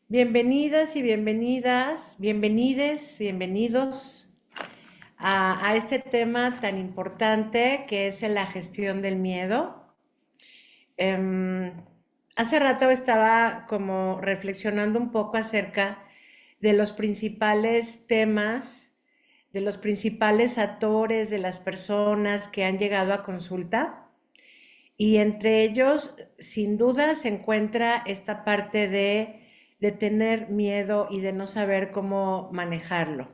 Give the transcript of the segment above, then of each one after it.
Bienvenidas y bienvenidos a este tema tan importante que es la gestión del miedo. Em, Hace rato estaba como reflexionando un poco acerca de los principales temas, de los principales actores, de las personas que han llegado a consulta. Y entre ellos, sin duda, se encuentra esta parte de tener miedo y de no saber cómo manejarlo.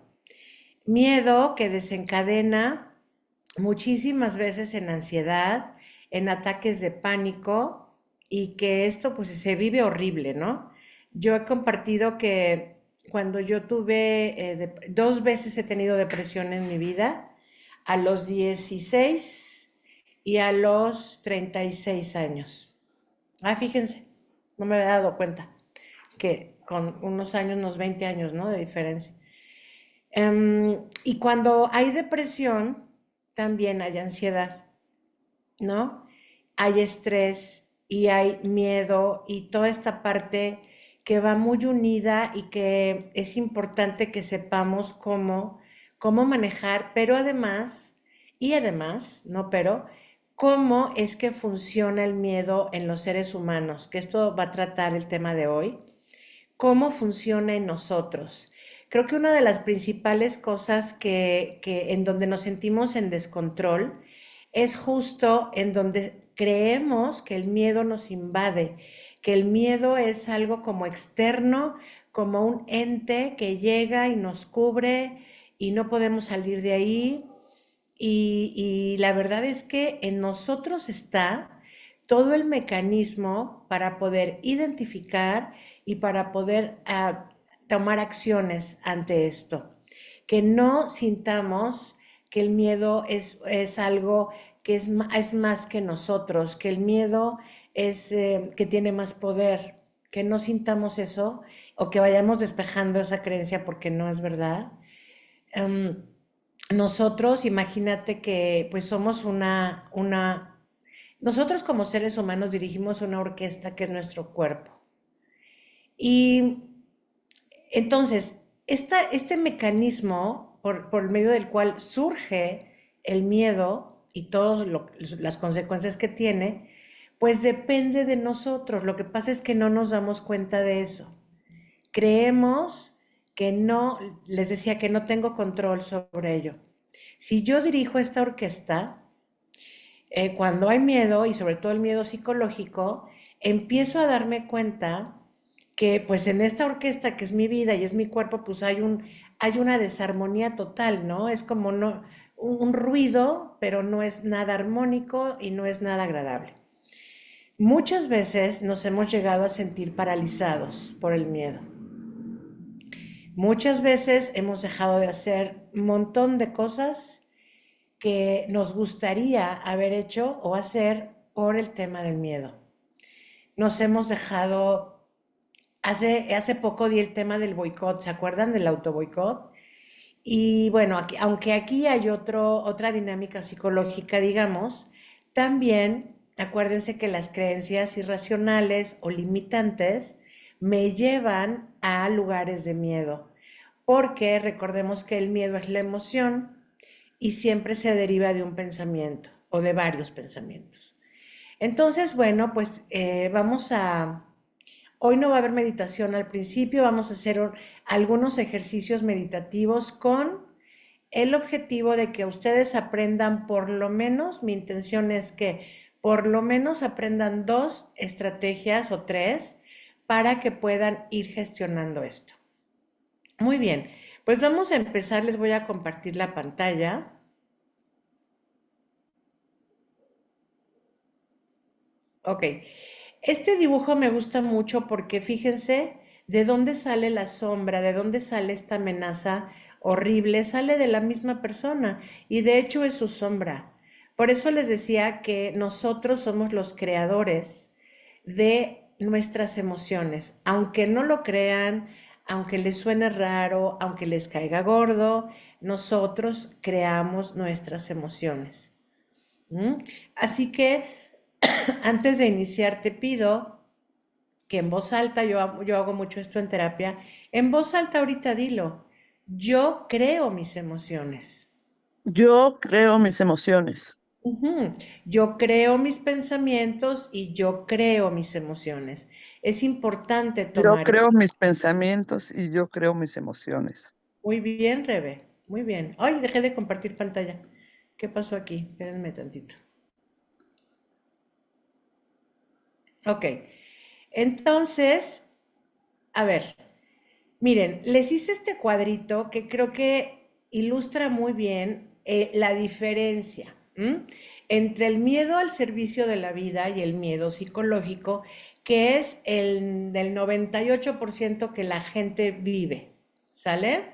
Miedo que desencadena muchísimas veces en ansiedad, en ataques de pánico y que esto pues se vive horrible, ¿no? Yo he compartido que cuando yo tuve, dos veces he tenido depresión en mi vida, a los 16 y a los 36 años. Ah, fíjense, no me había dado cuenta que con unos años, unos 20 años, ¿no? De diferencia. Y cuando hay depresión, también hay ansiedad, ¿no? Hay estrés y hay miedo y toda esta parte que va muy unida y que es importante que sepamos cómo manejar, pero además, no pero, cómo es que funciona el miedo en los seres humanos, que esto va a tratar el tema de hoy, cómo funciona en nosotros. Creo que una de las principales cosas que en donde nos sentimos en descontrol es justo en donde creemos que el miedo nos invade, que el miedo es algo como externo, como un ente que llega y nos cubre y no podemos salir de ahí. Y la verdad es que en nosotros está todo el mecanismo para poder identificar y para poder tomar acciones ante esto. Que no sintamos que el miedo es algo que es más que nosotros, que el miedo es que tiene más poder, que no sintamos eso o que vayamos despejando esa creencia porque no es verdad. Um, Nosotros, imagínate que pues somos nosotros como seres humanos dirigimos una orquesta que es nuestro cuerpo. Y entonces, este mecanismo por medio del cual surge el miedo y todas las consecuencias que tiene, pues depende de nosotros. Lo que pasa es que no nos damos cuenta de eso. Creemos que no, les decía que no tengo control sobre ello. Si yo dirijo esta orquesta, cuando hay miedo, y sobre todo el miedo psicológico, empiezo a darme cuenta que pues en esta orquesta que es mi vida y es mi cuerpo, pues hay una desarmonía total, ¿no? Es como no, un ruido, pero no es nada armónico y no es nada agradable. Muchas veces nos hemos llegado a sentir paralizados por el miedo. Muchas veces hemos dejado de hacer un montón de cosas que nos gustaría haber hecho o hacer por el tema del miedo. Nos hemos dejado, hace poco di el tema del boicot, ¿se acuerdan del auto boicot? Y bueno, aunque aquí hay otra dinámica psicológica, digamos, también acuérdense que las creencias irracionales o limitantes me llevan a lugares de miedo, porque recordemos que el miedo es la emoción y siempre se deriva de un pensamiento o de varios pensamientos. Entonces, bueno, pues hoy no va a haber meditación al principio, vamos a hacer algunos ejercicios meditativos con el objetivo de que ustedes aprendan por lo menos, mi intención es que por lo menos aprendan dos estrategias o tres para que puedan ir gestionando esto. Muy bien, pues vamos a empezar, les voy a compartir la pantalla. Ok, este dibujo me gusta mucho porque fíjense de dónde sale la sombra, de dónde sale esta amenaza horrible, sale de la misma persona y de hecho es su sombra. Por eso les decía que nosotros somos los creadores de nuestras emociones, aunque no lo crean, aunque les suene raro, aunque les caiga gordo, nosotros creamos nuestras emociones. ¿Mm? Así que antes de iniciar, te pido que en voz alta, yo hago mucho esto en terapia, en voz alta ahorita dilo, yo creo mis emociones. Yo creo mis emociones. Ujú. Yo creo mis pensamientos y yo creo mis emociones. Es importante Yo tomar. creo mis pensamientos y yo creo mis emociones. Muy bien, Rebe. Muy bien. Ay, dejé de compartir pantalla. ¿Qué pasó aquí? Espérenme tantito. Ok. Entonces, a ver, miren, les hice este cuadrito que creo que ilustra muy bien la diferencia, ¿m? Entre el miedo al servicio de la vida y el miedo psicológico, que es el del 98% que la gente vive. ¿Sale?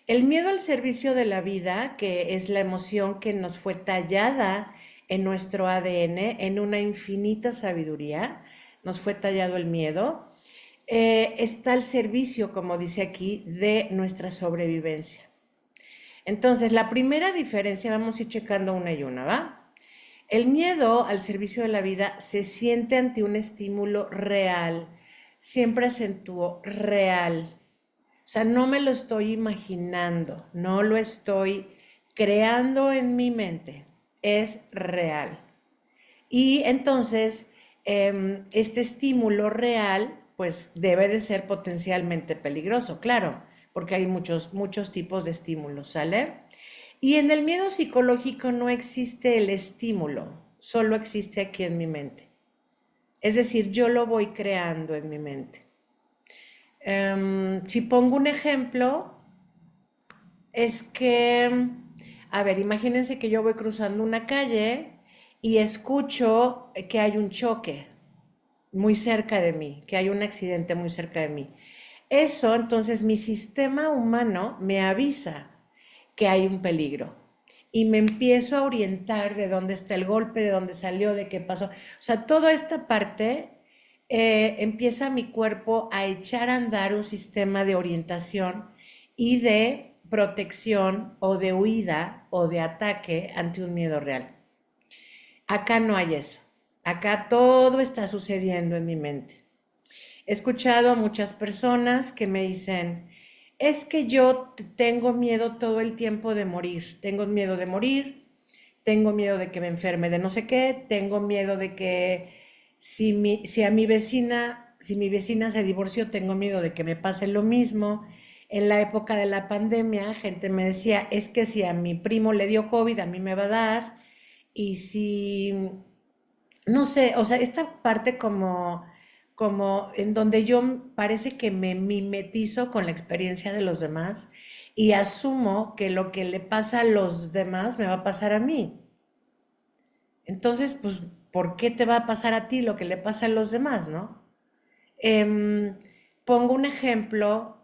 El miedo al servicio de la vida, que es la emoción que nos fue tallada en nuestro ADN, en una infinita sabiduría, nos fue tallado el miedo, está al servicio, como dice aquí, de nuestra sobrevivencia. Entonces, la primera diferencia, vamos a ir checando una y una, ¿va? El miedo al servicio de la vida se siente ante un estímulo real, siempre acentuó real. O sea, no me lo estoy imaginando, no lo estoy creando en mi mente, es real. Y entonces, este estímulo real, pues debe de ser potencialmente peligroso, claro, porque hay muchos tipos de estímulos, ¿sale? Y en el miedo psicológico no existe el estímulo, solo existe aquí en mi mente. Es decir, yo lo voy creando en mi mente. Si pongo un ejemplo, es que, a ver, imagínense que yo voy cruzando una calle y escucho que hay un choque muy cerca de mí, que hay un accidente muy cerca de mí. Eso, entonces, mi sistema humano me avisa que hay un peligro y me empiezo a orientar de dónde está el golpe, de dónde salió, de qué pasó. O sea, toda esta parte empieza mi cuerpo a echar a andar un sistema de orientación y de protección o de huida o de ataque ante un miedo real. Acá no hay eso. Acá todo está sucediendo en mi mente. He escuchado a muchas personas que me dicen, es que yo tengo miedo todo el tiempo de morir. Tengo miedo de morir, tengo miedo de que me enferme de no sé qué, tengo miedo de que si a si mi vecina se divorció, tengo miedo de que me pase lo mismo. En la época de la pandemia, gente me decía, es que si a mi primo le dio COVID, a mí me va a dar. Y si, no sé, o sea, esta parte como en donde yo parece que me mimetizo con la experiencia de los demás y asumo que lo que le pasa a los demás me va a pasar a mí. Entonces, pues, ¿por qué te va a pasar a ti lo que le pasa a los demás, no? Em, Pongo un ejemplo,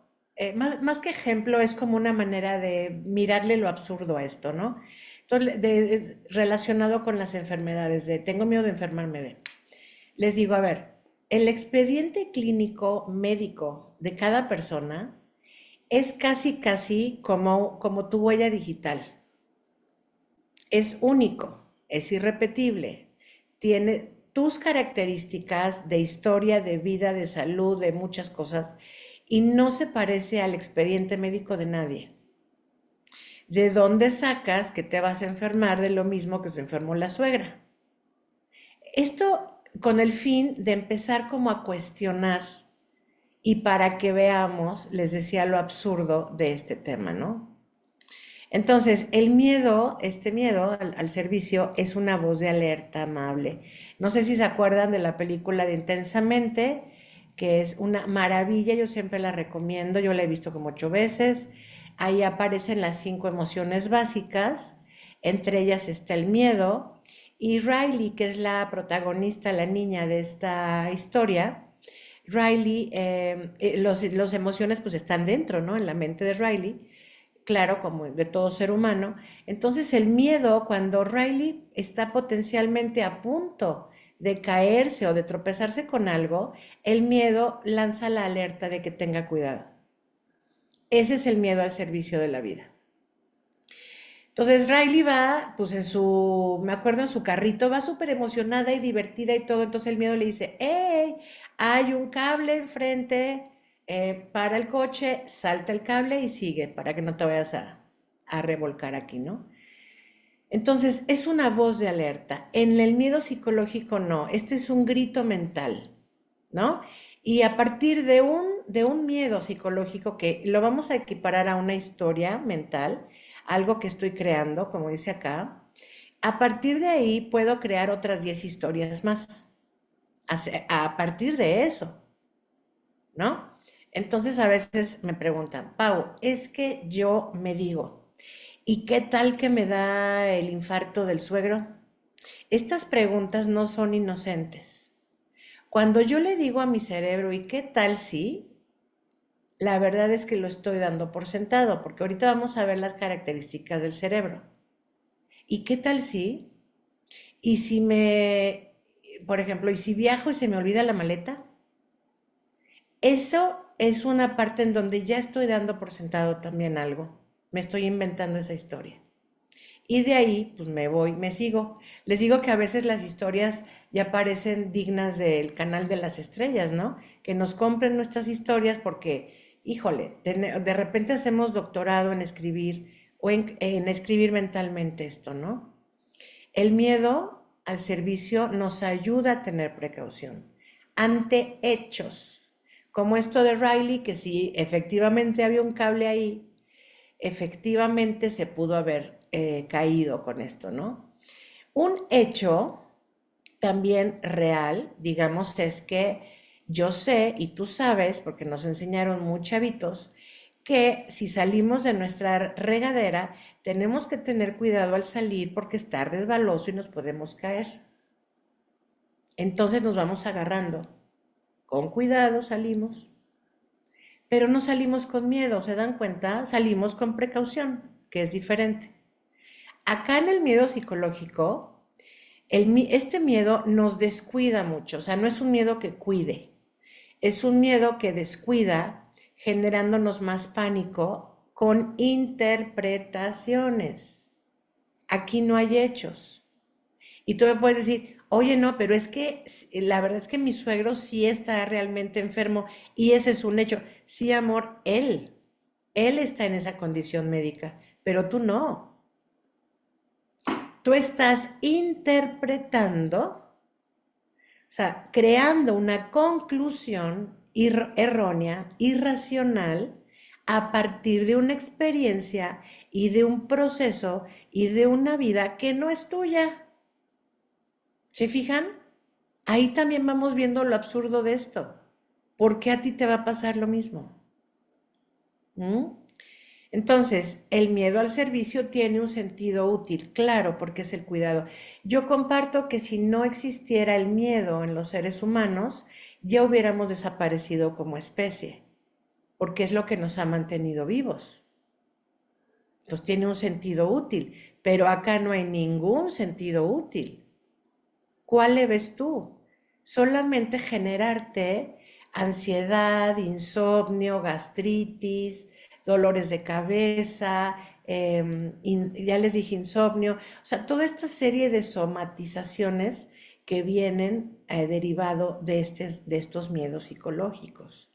más que ejemplo, es como una manera de mirarle lo absurdo a esto, ¿no? Entonces, relacionado con las enfermedades, de tengo miedo de enfermarme de. Les digo, a ver, el expediente clínico médico de cada persona es casi como tu huella digital. Es único, es irrepetible, tiene tus características de historia, de vida, de salud, de muchas cosas, y no se parece al expediente médico de nadie. ¿De dónde sacas que te vas a enfermar de lo mismo que se enfermó la suegra? Esto con el fin de empezar como a cuestionar y para que veamos, les decía lo absurdo de este tema, ¿no? Entonces, el miedo, este miedo al servicio es una voz de alerta amable. No sé si se acuerdan de la película de Intensamente, que es una maravilla, yo siempre la recomiendo, yo la he visto como 8 veces. Ahí aparecen las 5 emociones básicas, entre ellas está el miedo, y Riley, que es la protagonista, la niña de esta historia, Riley, los emociones pues están dentro, ¿no? En la mente de Riley, claro, como de todo ser humano. Entonces el miedo, cuando Riley está potencialmente a punto de caerse o de tropezarse con algo, el miedo lanza la alerta de que tenga cuidado. Ese es el miedo al servicio de la vida. Entonces Riley va, pues me acuerdo en su carrito, va súper emocionada y divertida y todo. Entonces el miedo le dice, ¡hey! Hay un cable enfrente, para el coche, salta el cable y sigue para que no te vayas a revolcar aquí, ¿no? Entonces es una voz de alerta. En el miedo psicológico no, este es un grito mental, ¿no? Y a partir de un miedo psicológico que lo vamos a equiparar a una historia mental, algo que estoy creando, como dice acá, a partir de ahí puedo crear otras 10 historias más. A partir de eso, ¿no? Entonces a veces me preguntan, Pau, es que yo me digo, ¿y qué tal que me da el infarto del suegro? Estas preguntas no son inocentes. Cuando yo le digo a mi cerebro, ¿y qué tal si? La verdad es que lo estoy dando por sentado, porque ahorita vamos a ver las características del cerebro. ¿Y qué tal si? Y si por ejemplo, ¿y si viajo y se me olvida la maleta? Eso es una parte en donde ya estoy dando por sentado también algo. Me estoy inventando esa historia. Y de ahí, pues me voy, me sigo. Les digo que a veces las historias ya parecen dignas del canal de las estrellas, ¿no? Que nos compren nuestras historias porque, híjole, de repente hacemos doctorado en escribir o en escribir mentalmente esto, ¿no? El miedo al servicio nos ayuda a tener precaución ante hechos, como esto de Riley, que si efectivamente había un cable ahí, efectivamente se pudo haber caído con esto, ¿no? Un hecho también real, digamos, es que yo sé y tú sabes, porque nos enseñaron muy chavitos, que si salimos de nuestra regadera, tenemos que tener cuidado al salir porque está resbaloso y nos podemos caer. Entonces nos vamos agarrando. Con cuidado salimos, pero no salimos con miedo, ¿se dan cuenta? Salimos con precaución, que es diferente. Acá en el miedo psicológico, este miedo nos descuida mucho, o sea, no es un miedo que cuide, es un miedo que descuida, generándonos más pánico con interpretaciones. Aquí no hay hechos. Y tú me puedes decir, oye, no, pero es que la verdad es que mi suegro sí está realmente enfermo y ese es un hecho. Sí, amor, él está en esa condición médica, pero tú no. Tú estás interpretando, o sea, creando una conclusión errónea, irracional, a partir de una experiencia y de un proceso y de una vida que no es tuya. ¿Se fijan? Ahí también vamos viendo lo absurdo de esto. ¿Por qué a ti te va a pasar lo mismo? ¿Mm? Entonces, el miedo al servicio tiene un sentido útil, claro, porque es el cuidado. Yo comparto que si no existiera el miedo en los seres humanos, ya hubiéramos desaparecido como especie, porque es lo que nos ha mantenido vivos. Entonces tiene un sentido útil, pero acá no hay ningún sentido útil. ¿Cuál le ves tú? Solamente generarte ansiedad, insomnio, gastritis, dolores de cabeza, ya les dije insomnio, o sea, toda esta serie de somatizaciones que vienen derivado de estos miedos psicológicos.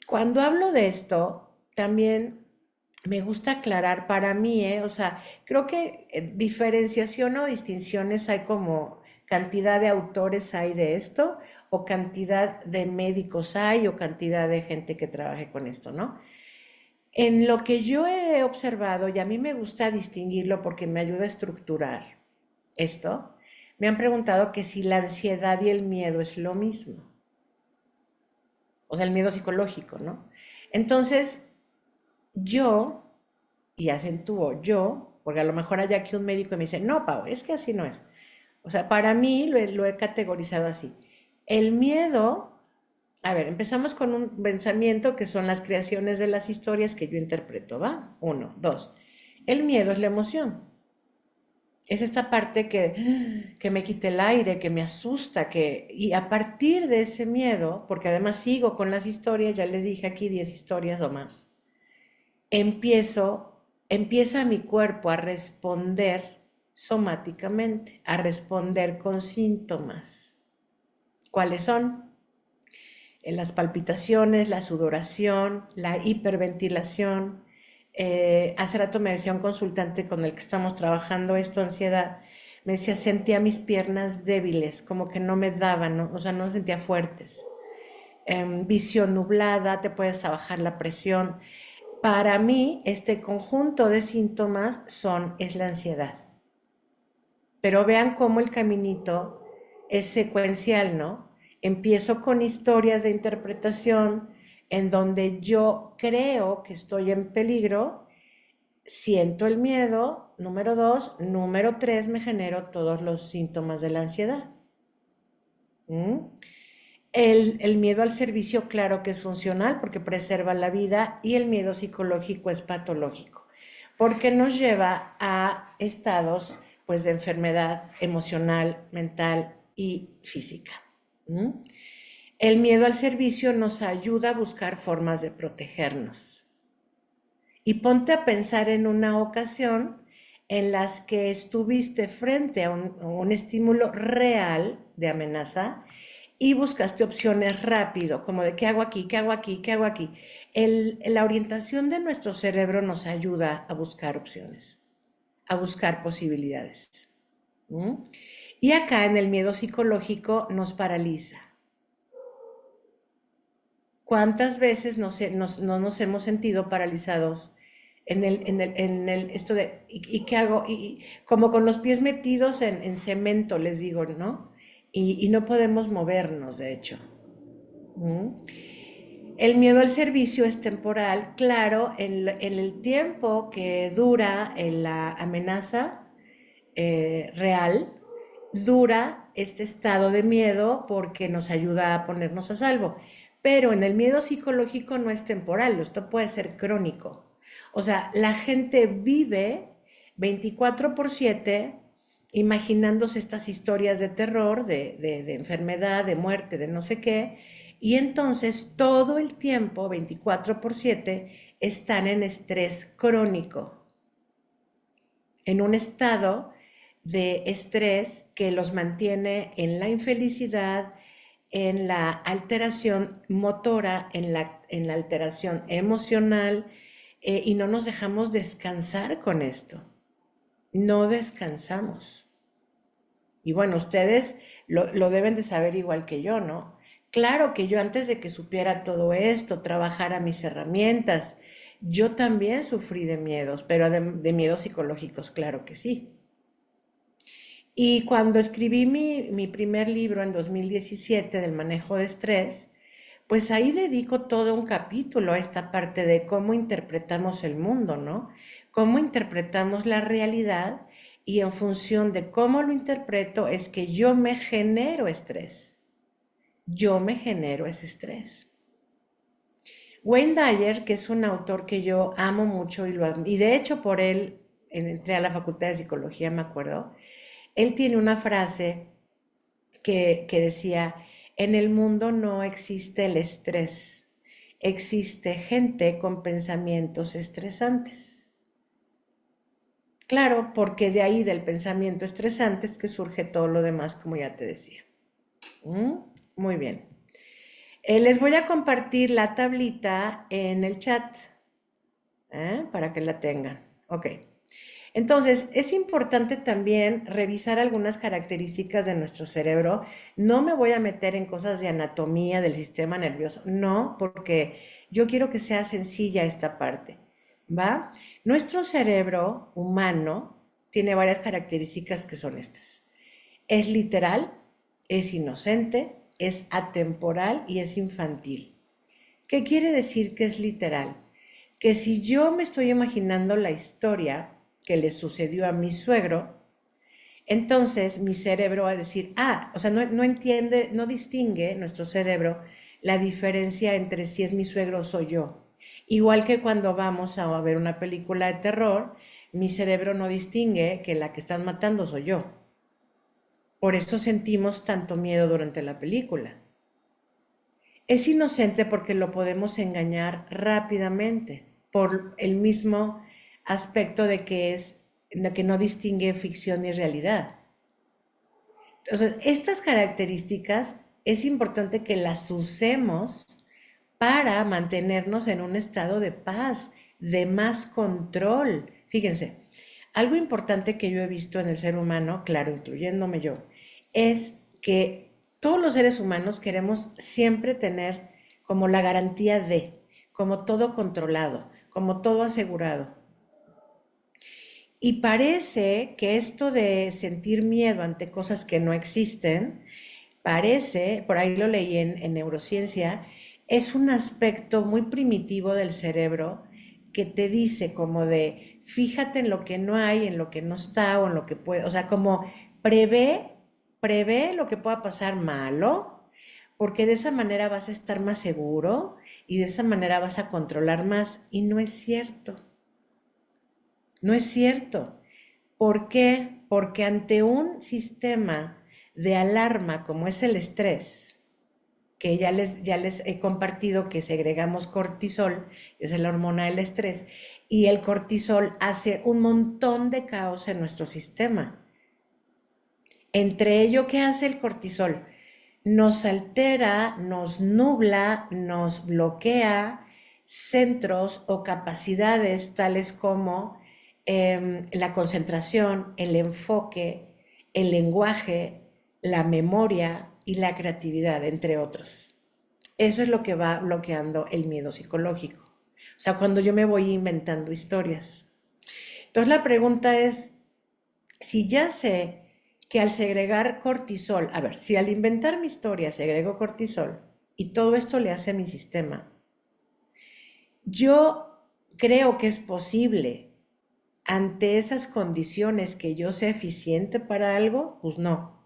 Cuando hablo de esto, también me gusta aclarar para mí, o sea, creo que diferenciación o distinciones hay como cantidad de autores hay de esto, o cantidad de médicos hay, o cantidad de gente que trabaje con esto, ¿no? En lo que yo he observado, y a mí me gusta distinguirlo porque me ayuda a estructurar esto, me han preguntado que si la ansiedad y el miedo es lo mismo, o sea, el miedo psicológico, ¿no? Entonces, yo, y acentúo yo, porque a lo mejor hay aquí un médico y me dice, no, Pau, es que así no es. O sea, para mí lo he categorizado así. El miedo, a ver, empezamos con un pensamiento que son las creaciones de las historias que yo interpreto, ¿va? Uno, dos. El miedo es la emoción. Es esta parte que me quita el aire, que me asusta, y a partir de ese miedo, porque además sigo con las historias, ya les dije aquí 10 historias o más, empiezo empieza mi cuerpo a responder somáticamente, a responder con síntomas. ¿Cuáles son? Las palpitaciones, la sudoración, la hiperventilación. Hace rato me decía un consultante con el que estamos trabajando esto, ansiedad, me decía, sentía mis piernas débiles, como que no me daban, ¿no? O sea, no sentía fuertes. Visión nublada, te puedes trabajar la presión. Para mí, este conjunto de síntomas es la ansiedad. Pero vean cómo el caminito es secuencial, ¿no? Empiezo con historias de interpretación en donde yo creo que estoy en peligro, siento el miedo, número 2, número 3, me genero todos los síntomas de la ansiedad. ¿Mm? El miedo al servicio, claro que es funcional porque preserva la vida, y el miedo psicológico es patológico porque nos lleva a estados pues de enfermedad emocional, mental y física. ¿Mm? El miedo al servicio nos ayuda a buscar formas de protegernos. Y ponte a pensar en una ocasión en las que estuviste frente a un estímulo real de amenaza y buscaste opciones rápido, como de qué hago aquí, qué hago aquí, qué hago aquí. La orientación de nuestro cerebro nos ayuda a buscar opciones, a buscar posibilidades. ¿Mm? Y acá en el miedo psicológico nos paraliza. ¿Cuántas veces no nos hemos sentido paralizados esto de, ¿y qué hago? Y como con los pies metidos en cemento, les digo, ¿no? Y no podemos movernos, de hecho. ¿Mm? El miedo al servicio es temporal, claro, en el tiempo que dura en la amenaza real, dura este estado de miedo porque nos ayuda a ponernos a salvo. Pero en el miedo psicológico no es temporal, esto puede ser crónico. O sea, la gente vive 24/7 imaginándose estas historias de terror, de enfermedad, de muerte, de no sé qué, y entonces todo el tiempo, 24/7, están en estrés crónico, en un estado de estrés que los mantiene en la infelicidad, en la alteración motora, en la alteración emocional, y no nos dejamos descansar con esto. No descansamos. Y bueno, ustedes lo deben de saber igual que yo, ¿no? Claro que yo antes de que supiera todo esto, trabajara mis herramientas, yo también sufrí de miedos, pero de miedos psicológicos, claro que sí. Y cuando escribí mi primer libro en 2017 del manejo de estrés, pues ahí dedico todo un capítulo a esta parte de cómo interpretamos el mundo, ¿no? Cómo interpretamos la realidad, y en función de cómo lo interpreto es que yo me genero estrés. Yo me genero ese estrés. Wayne Dyer, que es un autor que yo amo mucho y de hecho por él entré a la Facultad de Psicología, me acuerdo, él tiene una frase que decía, en el mundo no existe el estrés, existe gente con pensamientos estresantes. Claro, porque de ahí del pensamiento estresante es que surge todo lo demás, como ya te decía. ¿Mm? Muy bien. Les voy a compartir la tablita en el chat, para que la tengan. Ok. Entonces, es importante también revisar algunas características de nuestro cerebro. No me voy a meter en cosas de anatomía del sistema nervioso, no, porque yo quiero que sea sencilla esta parte, ¿va? Nuestro cerebro humano tiene varias características que son estas. Es literal, es inocente, es atemporal y es infantil. ¿Qué quiere decir que es literal? Que si yo me estoy imaginando la historia que le sucedió a mi suegro, entonces mi cerebro va a decir, o sea, no entiende, no distingue nuestro cerebro la diferencia entre si es mi suegro o soy yo. Igual que cuando vamos a ver una película de terror, mi cerebro no distingue que la que están matando soy yo. Por eso sentimos tanto miedo durante la película. Es inocente porque lo podemos engañar rápidamente por el mismo aspecto de que no distingue ficción y realidad. Entonces, estas características es importante que las usemos para mantenernos en un estado de paz, de más control. Fíjense, algo importante que yo he visto en el ser humano, claro, incluyéndome yo, es que todos los seres humanos queremos siempre tener como la garantía de, como todo controlado, como todo asegurado. Y parece que esto de sentir miedo ante cosas que no existen, parece, por ahí lo leí en neurociencia, es un aspecto muy primitivo del cerebro que te dice como de, fíjate en lo que no hay, en lo que no está o en lo que puede, o sea, como prevé, prevé lo que pueda pasar malo, porque de esa manera vas a estar más seguro y de esa manera vas a controlar más. Y no es cierto, no es cierto. ¿Por qué? Porque ante un sistema de alarma como es el estrés, que ya les he compartido que segregamos cortisol, es la hormona del estrés, y el cortisol hace un montón de caos en nuestro sistema. Entre ello, ¿qué hace el cortisol? Nos altera, nos nubla, nos bloquea centros o capacidades tales como la concentración, el enfoque, el lenguaje, la memoria y la creatividad, entre otros. Eso es lo que va bloqueando el miedo psicológico. O sea, cuando yo me voy inventando historias. Entonces la pregunta es, si ya sé que al segregar cortisol, a ver, si al inventar mi historia segrego cortisol y todo esto le hace a mi sistema, yo creo que es posible ante esas condiciones que yo sea eficiente para algo, pues no.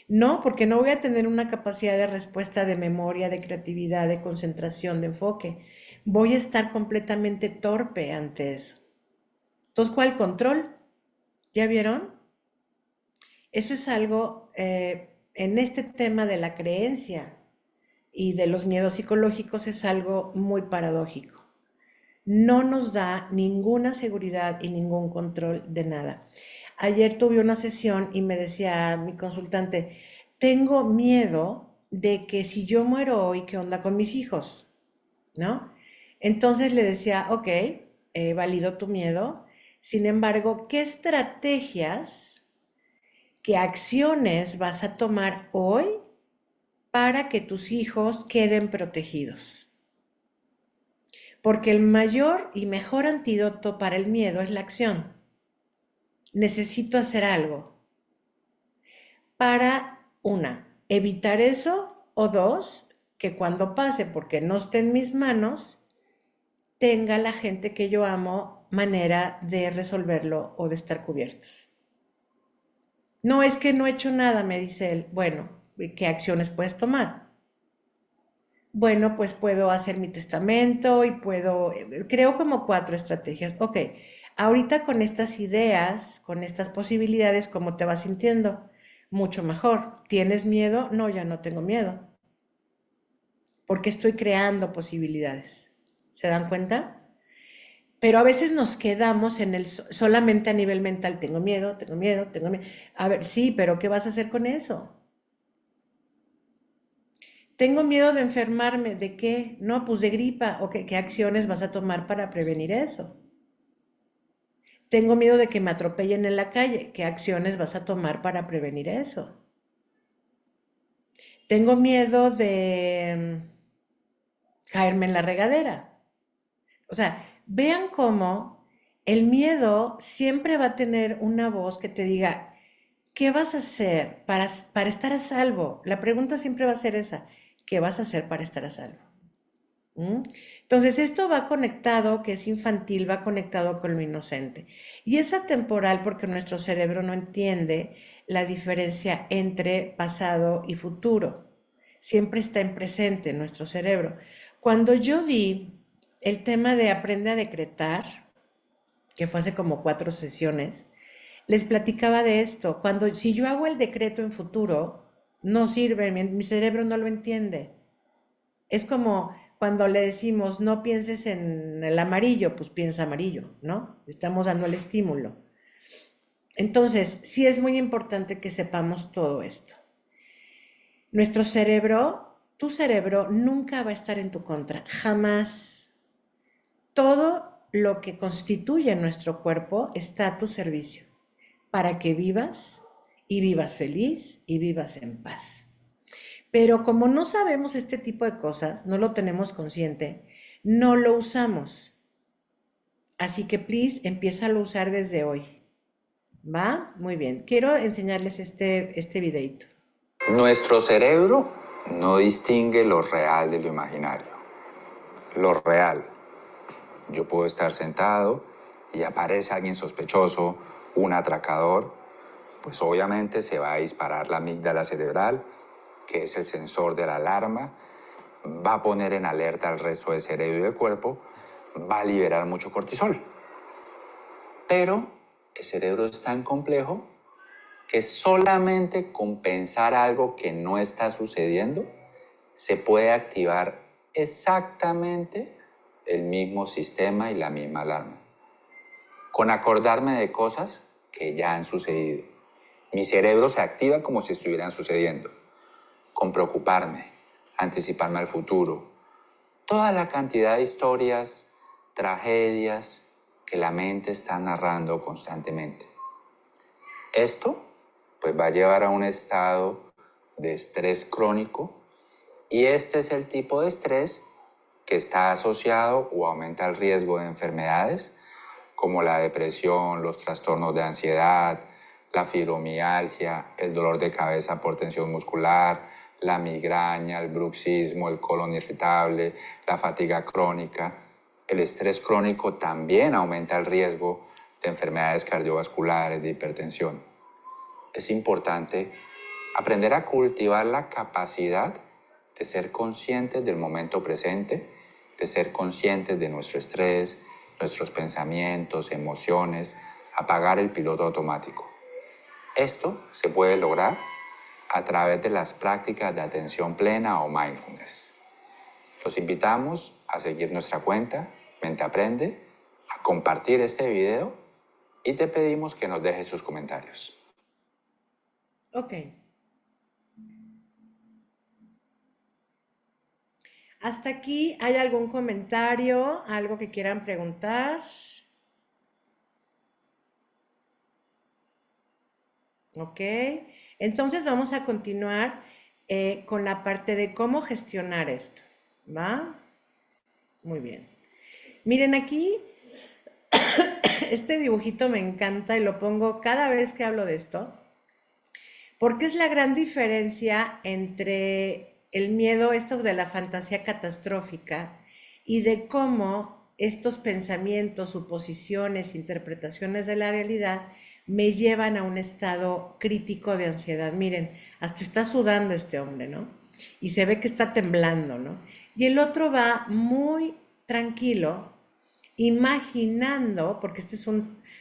No, porque no voy a tener una capacidad de respuesta, de memoria, de creatividad, de concentración, de enfoque. Voy a estar completamente torpe ante eso. Entonces, ¿cuál control? ¿Ya vieron? Eso es algo en este tema de la creencia y de los miedos psicológicos es algo muy paradójico. No nos da ninguna seguridad y ningún control de nada. Ayer tuve una sesión y me decía mi consultante, tengo miedo de que si yo muero hoy, ¿qué onda con mis hijos? ¿No? Entonces le decía, ok, valido tu miedo. Sin embargo, ¿qué estrategias, qué acciones vas a tomar hoy para que tus hijos queden protegidos? Porque el mayor y mejor antídoto para el miedo es la acción. Necesito hacer algo para, una, evitar eso, o dos, que cuando pase, porque no esté en mis manos, tenga la gente que yo amo manera de resolverlo o de estar cubiertos. No es que no he hecho nada, me dice él. Bueno, ¿qué acciones puedes tomar? Bueno, pues puedo hacer mi testamento y puedo, creo como cuatro estrategias. Ok, ahorita con estas ideas, con estas posibilidades, ¿cómo te vas sintiendo? Mucho mejor. ¿Tienes miedo? No, ya no tengo miedo, porque estoy creando posibilidades. ¿Se dan cuenta? Pero a veces nos quedamos en el solamente a nivel mental. Tengo miedo, tengo miedo, tengo miedo. A ver, sí, pero ¿qué vas a hacer con eso? Tengo miedo de enfermarme. ¿De qué? No, pues de gripa. ¿O qué acciones vas a tomar para prevenir eso? Tengo miedo de que me atropellen en la calle. ¿Qué acciones vas a tomar para prevenir eso? Tengo miedo de caerme en la regadera. O sea, vean cómo el miedo siempre va a tener una voz que te diga, ¿qué vas a hacer para estar a salvo? La pregunta siempre va a ser esa, ¿qué vas a hacer para estar a salvo? ¿Mm? Entonces, esto va conectado, que es infantil, va conectado con lo inocente. Y es atemporal porque nuestro cerebro no entiende la diferencia entre pasado y futuro. Siempre está en presente en nuestro cerebro. Cuando yo di el tema de aprende a decretar, que fue hace como 4 sesiones, les platicaba de esto. Si yo hago el decreto en futuro, no sirve, mi cerebro no lo entiende. Es como cuando le decimos no pienses en el amarillo, pues piensa amarillo, ¿no? Estamos dando el estímulo. Entonces, sí es muy importante que sepamos todo esto. Nuestro cerebro, tu cerebro nunca va a estar en tu contra, jamás. Todo lo que constituye nuestro cuerpo está a tu servicio para que vivas y vivas feliz y vivas en paz. Pero como no sabemos este tipo de cosas, no lo tenemos consciente, no lo usamos. Así que, please, empieza a usar desde hoy. ¿Va? Muy bien. Quiero enseñarles este videito. Nuestro cerebro no distingue lo real de lo imaginario. Lo real. Yo puedo estar sentado y aparece alguien sospechoso, un atracador, pues obviamente se va a disparar la amígdala cerebral, que es el sensor de la alarma, va a poner en alerta al resto del cerebro y del cuerpo, va a liberar mucho cortisol. Pero el cerebro es tan complejo que solamente con pensar algo que no está sucediendo se puede activar exactamente el mismo sistema y la misma alarma. Con acordarme de cosas que ya han sucedido. Mi cerebro se activa como si estuvieran sucediendo. Con preocuparme, anticiparme al futuro. Toda la cantidad de historias, tragedias que la mente está narrando constantemente. Esto pues va a llevar a un estado de estrés crónico y este es el tipo de estrés que está asociado o aumenta el riesgo de enfermedades como la depresión, los trastornos de ansiedad, la fibromialgia, el dolor de cabeza por tensión muscular, la migraña, el bruxismo, el colon irritable, la fatiga crónica. El estrés crónico también aumenta el riesgo de enfermedades cardiovasculares, de hipertensión. Es importante aprender a cultivar la capacidad de ser conscientes del momento presente, de ser conscientes de nuestro estrés, nuestros pensamientos, emociones, apagar el piloto automático. Esto se puede lograr a través de las prácticas de atención plena o mindfulness. Los invitamos a seguir nuestra cuenta Mente Aprende, a compartir este video y te pedimos que nos dejes sus comentarios. Ok. ¿Hasta aquí hay algún comentario, algo que quieran preguntar? Ok. Entonces vamos a continuar con la parte de cómo gestionar esto. ¿Va? Muy bien. Miren aquí, este dibujito me encanta y lo pongo cada vez que hablo de esto, porque es la gran diferencia entre el miedo, esto de la fantasía catastrófica, y de cómo estos pensamientos, suposiciones, interpretaciones de la realidad me llevan a un estado crítico de ansiedad. Miren, hasta está sudando este hombre, ¿no? Y se ve que está temblando, ¿no? Y el otro va muy tranquilo, imaginando, porque esta es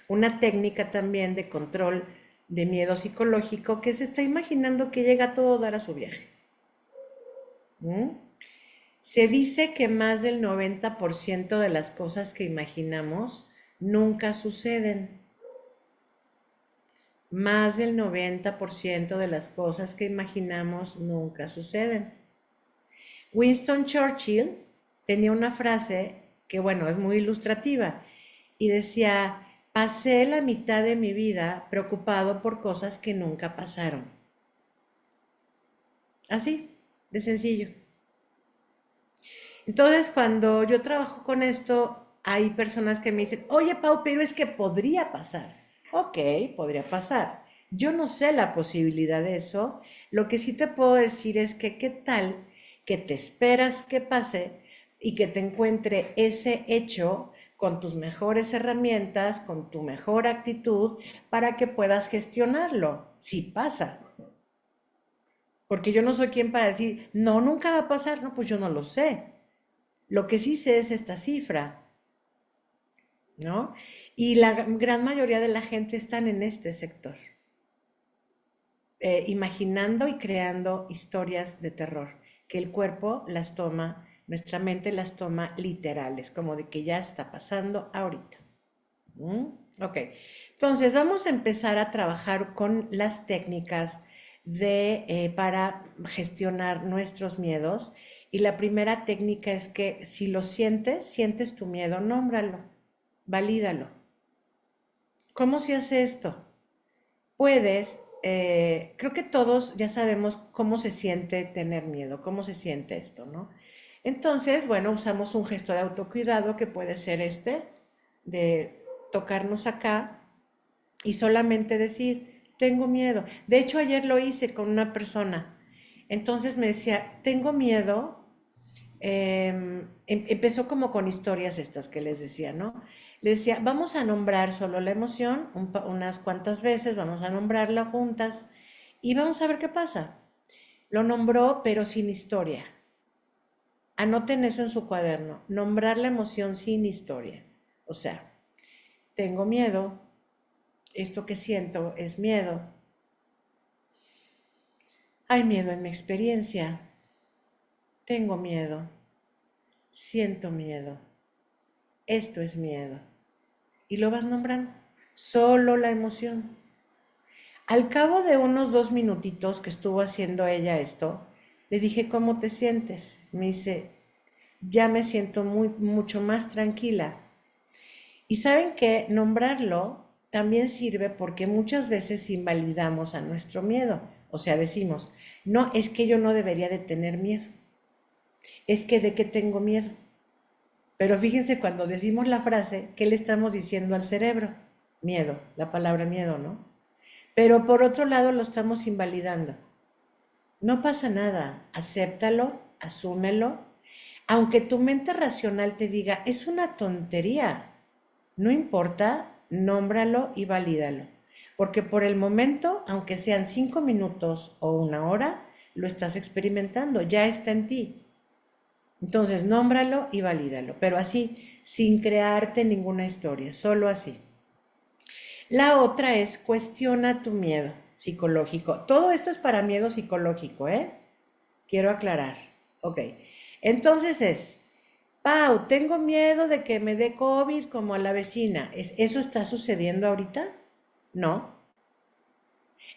una técnica también de control de miedo psicológico, que se está imaginando que llega a todo dar a su viaje. ¿Mm? Se dice que más del 90% de las cosas que imaginamos nunca suceden. Más del 90% de las cosas que imaginamos nunca suceden. Winston Churchill tenía una frase que, bueno, es muy ilustrativa y decía, pasé la mitad de mi vida preocupado por cosas que nunca pasaron. Así, de sencillo. Entonces, cuando yo trabajo con esto, hay personas que me dicen, oye, Pau, pero es que podría pasar. Ok, podría pasar. Yo no sé la posibilidad de eso. Lo que sí te puedo decir es que qué tal que te esperas que pase y que te encuentre ese hecho con tus mejores herramientas, con tu mejor actitud, para que puedas gestionarlo, si pasa. Porque yo no soy quien para decir, no, nunca va a pasar, no, pues yo no lo sé. Lo que sí sé es esta cifra, ¿no? Y la gran mayoría de la gente están en este sector, imaginando y creando historias de terror, que el cuerpo las toma Nuestra mente las toma literales, como de que ya está pasando ahorita. ¿Mm? Ok, entonces vamos a empezar a trabajar con las técnicas para gestionar nuestros miedos. Y la primera técnica es que si lo sientes tu miedo, nómbralo, valídalo. ¿Cómo se hace esto? Creo que todos ya sabemos cómo se siente tener miedo, cómo se siente esto, ¿no? Entonces, bueno, usamos un gesto de autocuidado que puede ser de tocarnos acá y solamente decir, tengo miedo. De hecho, ayer lo hice con una persona. Entonces me decía, tengo miedo. Empezó como con historias estas que les decía, ¿no? Le decía, vamos a nombrar solo la emoción unas cuantas veces, vamos a nombrarla juntas y vamos a ver qué pasa. Lo nombró, pero sin historia. Anoten eso en su cuaderno, nombrar la emoción sin historia. O sea, tengo miedo, esto que siento es miedo. Hay miedo en mi experiencia, tengo miedo, siento miedo, esto es miedo. Y lo vas nombrando, solo la emoción. Al cabo de unos 2 minutitos que estuvo haciendo ella esto, le dije, ¿cómo te sientes? Me dice, ya me siento mucho más tranquila. Y saben que nombrarlo también sirve porque muchas veces invalidamos a nuestro miedo. O sea, decimos, no, es que yo no debería de tener miedo. Es que de qué tengo miedo. Pero fíjense cuando decimos la frase, ¿qué le estamos diciendo al cerebro? Miedo, la palabra miedo, ¿no? Pero por otro lado lo estamos invalidando. No pasa nada, acéptalo, asúmelo, aunque tu mente racional te diga, es una tontería, no importa, nómbralo y valídalo. Porque por el momento, aunque sean 5 minutos o una hora, lo estás experimentando, ya está en ti. Entonces, nómbralo y valídalo, pero así, sin crearte ninguna historia, solo así. La otra es cuestiona tu miedo psicológico. Todo esto es para miedo psicológico, ¿eh? Quiero aclarar. Ok. Entonces Pau, tengo miedo de que me dé COVID como a la vecina. ¿Eso está sucediendo ahorita? No.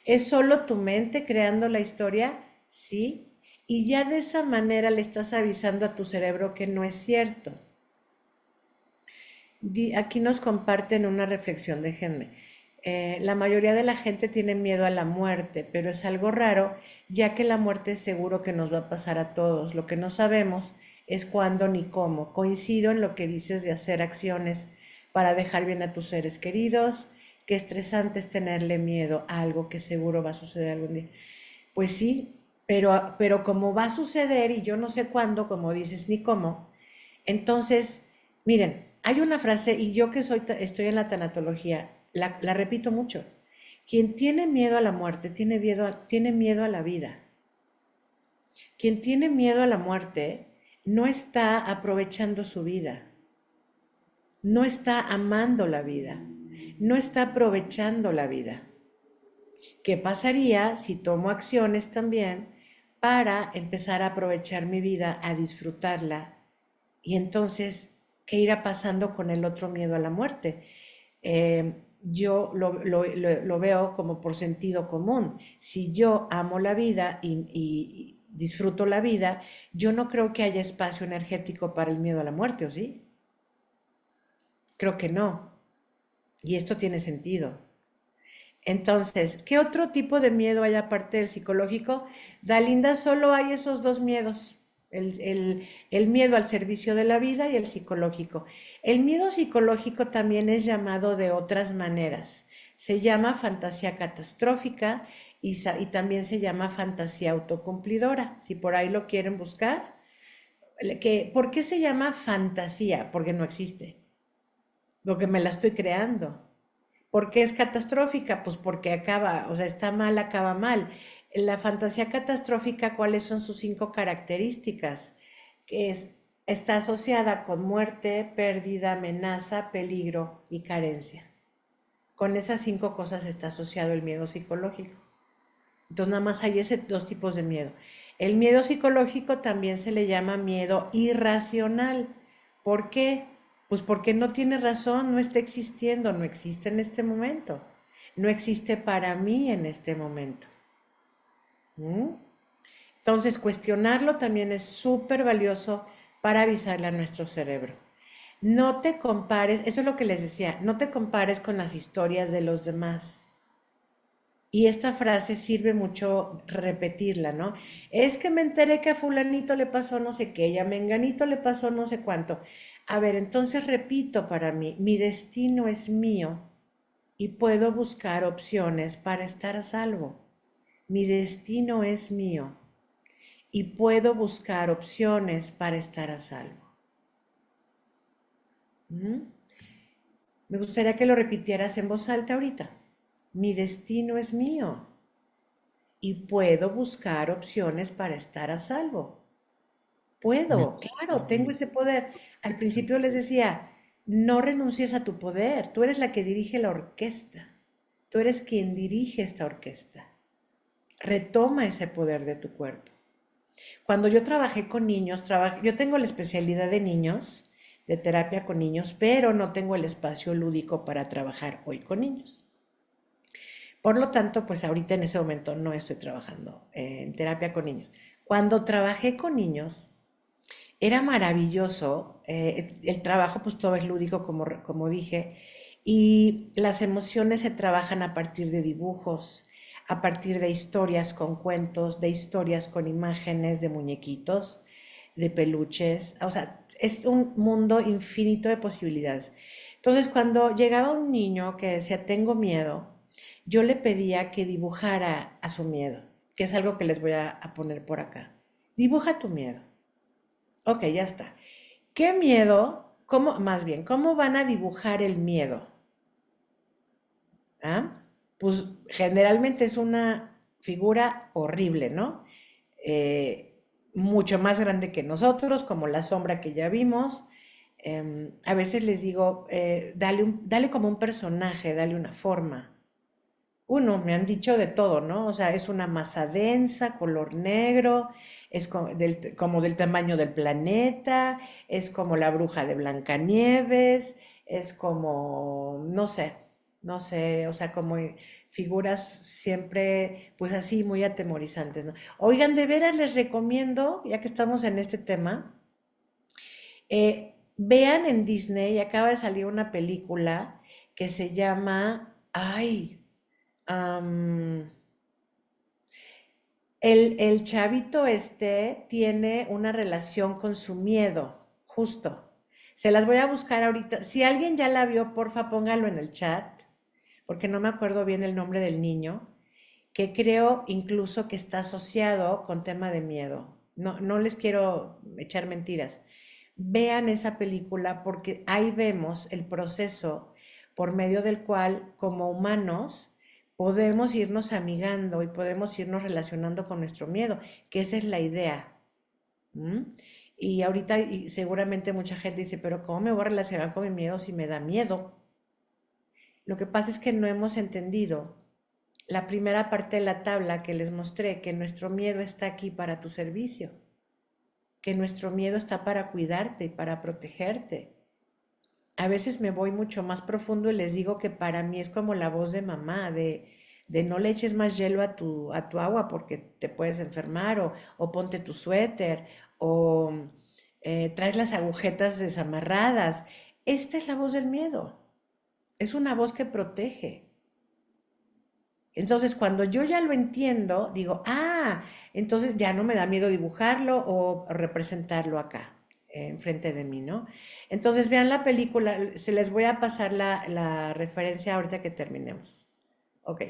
¿Es solo tu mente creando la historia? Sí. Y ya de esa manera le estás avisando a tu cerebro que no es cierto. Aquí nos comparten una reflexión, déjenme. La mayoría de la gente tiene miedo a la muerte, pero es algo raro, ya que la muerte es seguro que nos va a pasar a todos. Lo que no sabemos es cuándo ni cómo. Coincido en lo que dices de hacer acciones para dejar bien a tus seres queridos. Qué estresante es tenerle miedo a algo que seguro va a suceder algún día. Pues sí, pero como va a suceder y yo no sé cuándo, como dices, ni cómo, entonces, miren, hay una frase, y yo que estoy en la tanatología, la repito mucho. Quien tiene miedo a la muerte tiene miedo a la vida. Quien tiene miedo a la muerte no está aprovechando su vida, no está amando la vida, no está aprovechando la vida. ¿Qué pasaría si tomo acciones también para empezar a aprovechar mi vida, a disfrutarla? Y entonces, ¿qué irá pasando con el otro miedo a la muerte? Yo lo veo como por sentido común. Si yo amo la vida y disfruto la vida, yo no creo que haya espacio energético para el miedo a la muerte, ¿o sí? Creo que no. Y esto tiene sentido. Entonces, ¿qué otro tipo de miedo hay aparte del psicológico? Dalinda, solo hay esos dos miedos, el miedo al servicio de la vida y el psicológico. El miedo psicológico también es llamado de otras maneras. Se llama fantasía catastrófica y también se llama fantasía autocumplidora, si por ahí lo quieren buscar. ¿Por qué se llama fantasía? Porque no existe, porque me la estoy creando. ¿Por qué es catastrófica? Pues porque acaba, o sea, está mal, acaba mal. En la fantasía catastrófica, ¿cuáles son sus 5 características? Está asociada con muerte, pérdida, amenaza, peligro y carencia. Con esas 5 cosas está asociado el miedo psicológico. Entonces nada más hay dos tipos de miedo. El miedo psicológico también se le llama miedo irracional. ¿Por qué? Pues porque no tiene razón, no está existiendo, no existe en este momento. No existe para mí en este momento. ¿Mm? Entonces, cuestionarlo también es súper valioso para avisarle a nuestro cerebro. No te compares, eso es lo que les decía, no te compares con las historias de los demás. Y esta frase sirve mucho repetirla, ¿no? Es que me enteré que a fulanito le pasó no sé qué, y a menganito le pasó no sé cuánto. A ver, entonces repito para mí, mi destino es mío y puedo buscar opciones para estar a salvo. Mi destino es mío y puedo buscar opciones para estar a salvo. ¿Mm? Me gustaría que lo repitieras en voz alta ahorita. Mi destino es mío y puedo buscar opciones para estar a salvo. Mi Puedo, claro, destino. tengo ese poder. Al principio les decía, no renuncies a tu poder. Tú eres la que dirige la orquesta. Tú eres quien dirige esta orquesta. Retoma ese poder de tu cuerpo. Cuando yo trabajé con niños, yo tengo la especialidad de niños, de terapia con niños, pero no tengo el espacio lúdico para trabajar hoy con niños. Por lo tanto, pues ahorita en ese momento no estoy trabajando en terapia con niños. Cuando trabajé con niños, era maravilloso. El trabajo, pues todo es lúdico, como dije, y las emociones se trabajan a partir de dibujos, a partir de historias con cuentos, de historias con imágenes, de muñequitos, de peluches. O sea, es un mundo infinito de posibilidades. Entonces, cuando llegaba un niño que decía, tengo miedo, yo le pedía que dibujara a su miedo, que es algo que les voy a poner por acá. Dibuja tu miedo. Ok, ya está. ¿Qué miedo? ¿Cómo, más bien, cómo van a dibujar el miedo? ¿Ah? Pues generalmente es una figura horrible, ¿no? Mucho más grande que nosotros, como la sombra que ya vimos. A veces les digo, dale como un personaje, dale una forma. Uno, me han dicho de todo, ¿no? O sea, es una masa densa, color negro, es como del tamaño del planeta, es como la bruja de Blancanieves, es como, no sé, o sea, como figuras siempre, pues así, muy atemorizantes, ¿no? Oigan, de veras les recomiendo, ya que estamos en este tema, vean en Disney, acaba de salir una película que se llama, ay, Am, el chavito este tiene una relación con su miedo, justo. Se las voy a buscar ahorita. Si alguien ya la vio, porfa, póngalo en el chat, porque no me acuerdo bien el nombre del niño, que creo incluso que está asociado con tema de miedo. No, no les quiero echar mentiras. Vean esa película porque ahí vemos el proceso por medio del cual, como humanos, podemos irnos amigando y podemos irnos relacionando con nuestro miedo, que esa es la idea. ¿M? Y ahorita seguramente mucha gente dice, pero ¿cómo me voy a relacionar con mi miedo si me da miedo? Lo que pasa es que no hemos entendido la primera parte de la tabla que les mostré, que nuestro miedo está aquí para tu servicio, que nuestro miedo está para cuidarte y para protegerte. A veces me voy mucho más profundo y les digo que para mí es como la voz de mamá, de no le eches más hielo a tu agua porque te puedes enfermar, o ponte tu suéter, o traes las agujetas desamarradas. Esta es la voz del miedo. Es una voz que protege. Entonces, cuando yo ya lo entiendo, digo, entonces ya no me da miedo dibujarlo o representarlo acá, enfrente de mí, ¿no? Entonces, vean la película, se les voy a pasar la referencia ahorita que terminemos. Ok.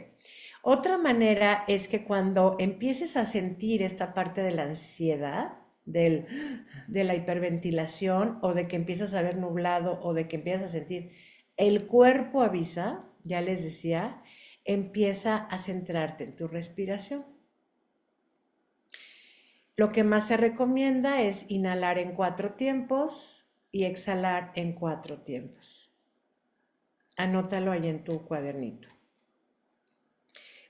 Otra manera es que cuando empieces a sentir esta parte de la ansiedad, de la hiperventilación, o de que empiezas a ver nublado, o de que empiezas a sentir, el cuerpo avisa, ya les decía, empieza a centrarte en tu respiración. Lo que más se recomienda es inhalar en 4 tiempos y exhalar en 4 tiempos. Anótalo ahí en tu cuadernito.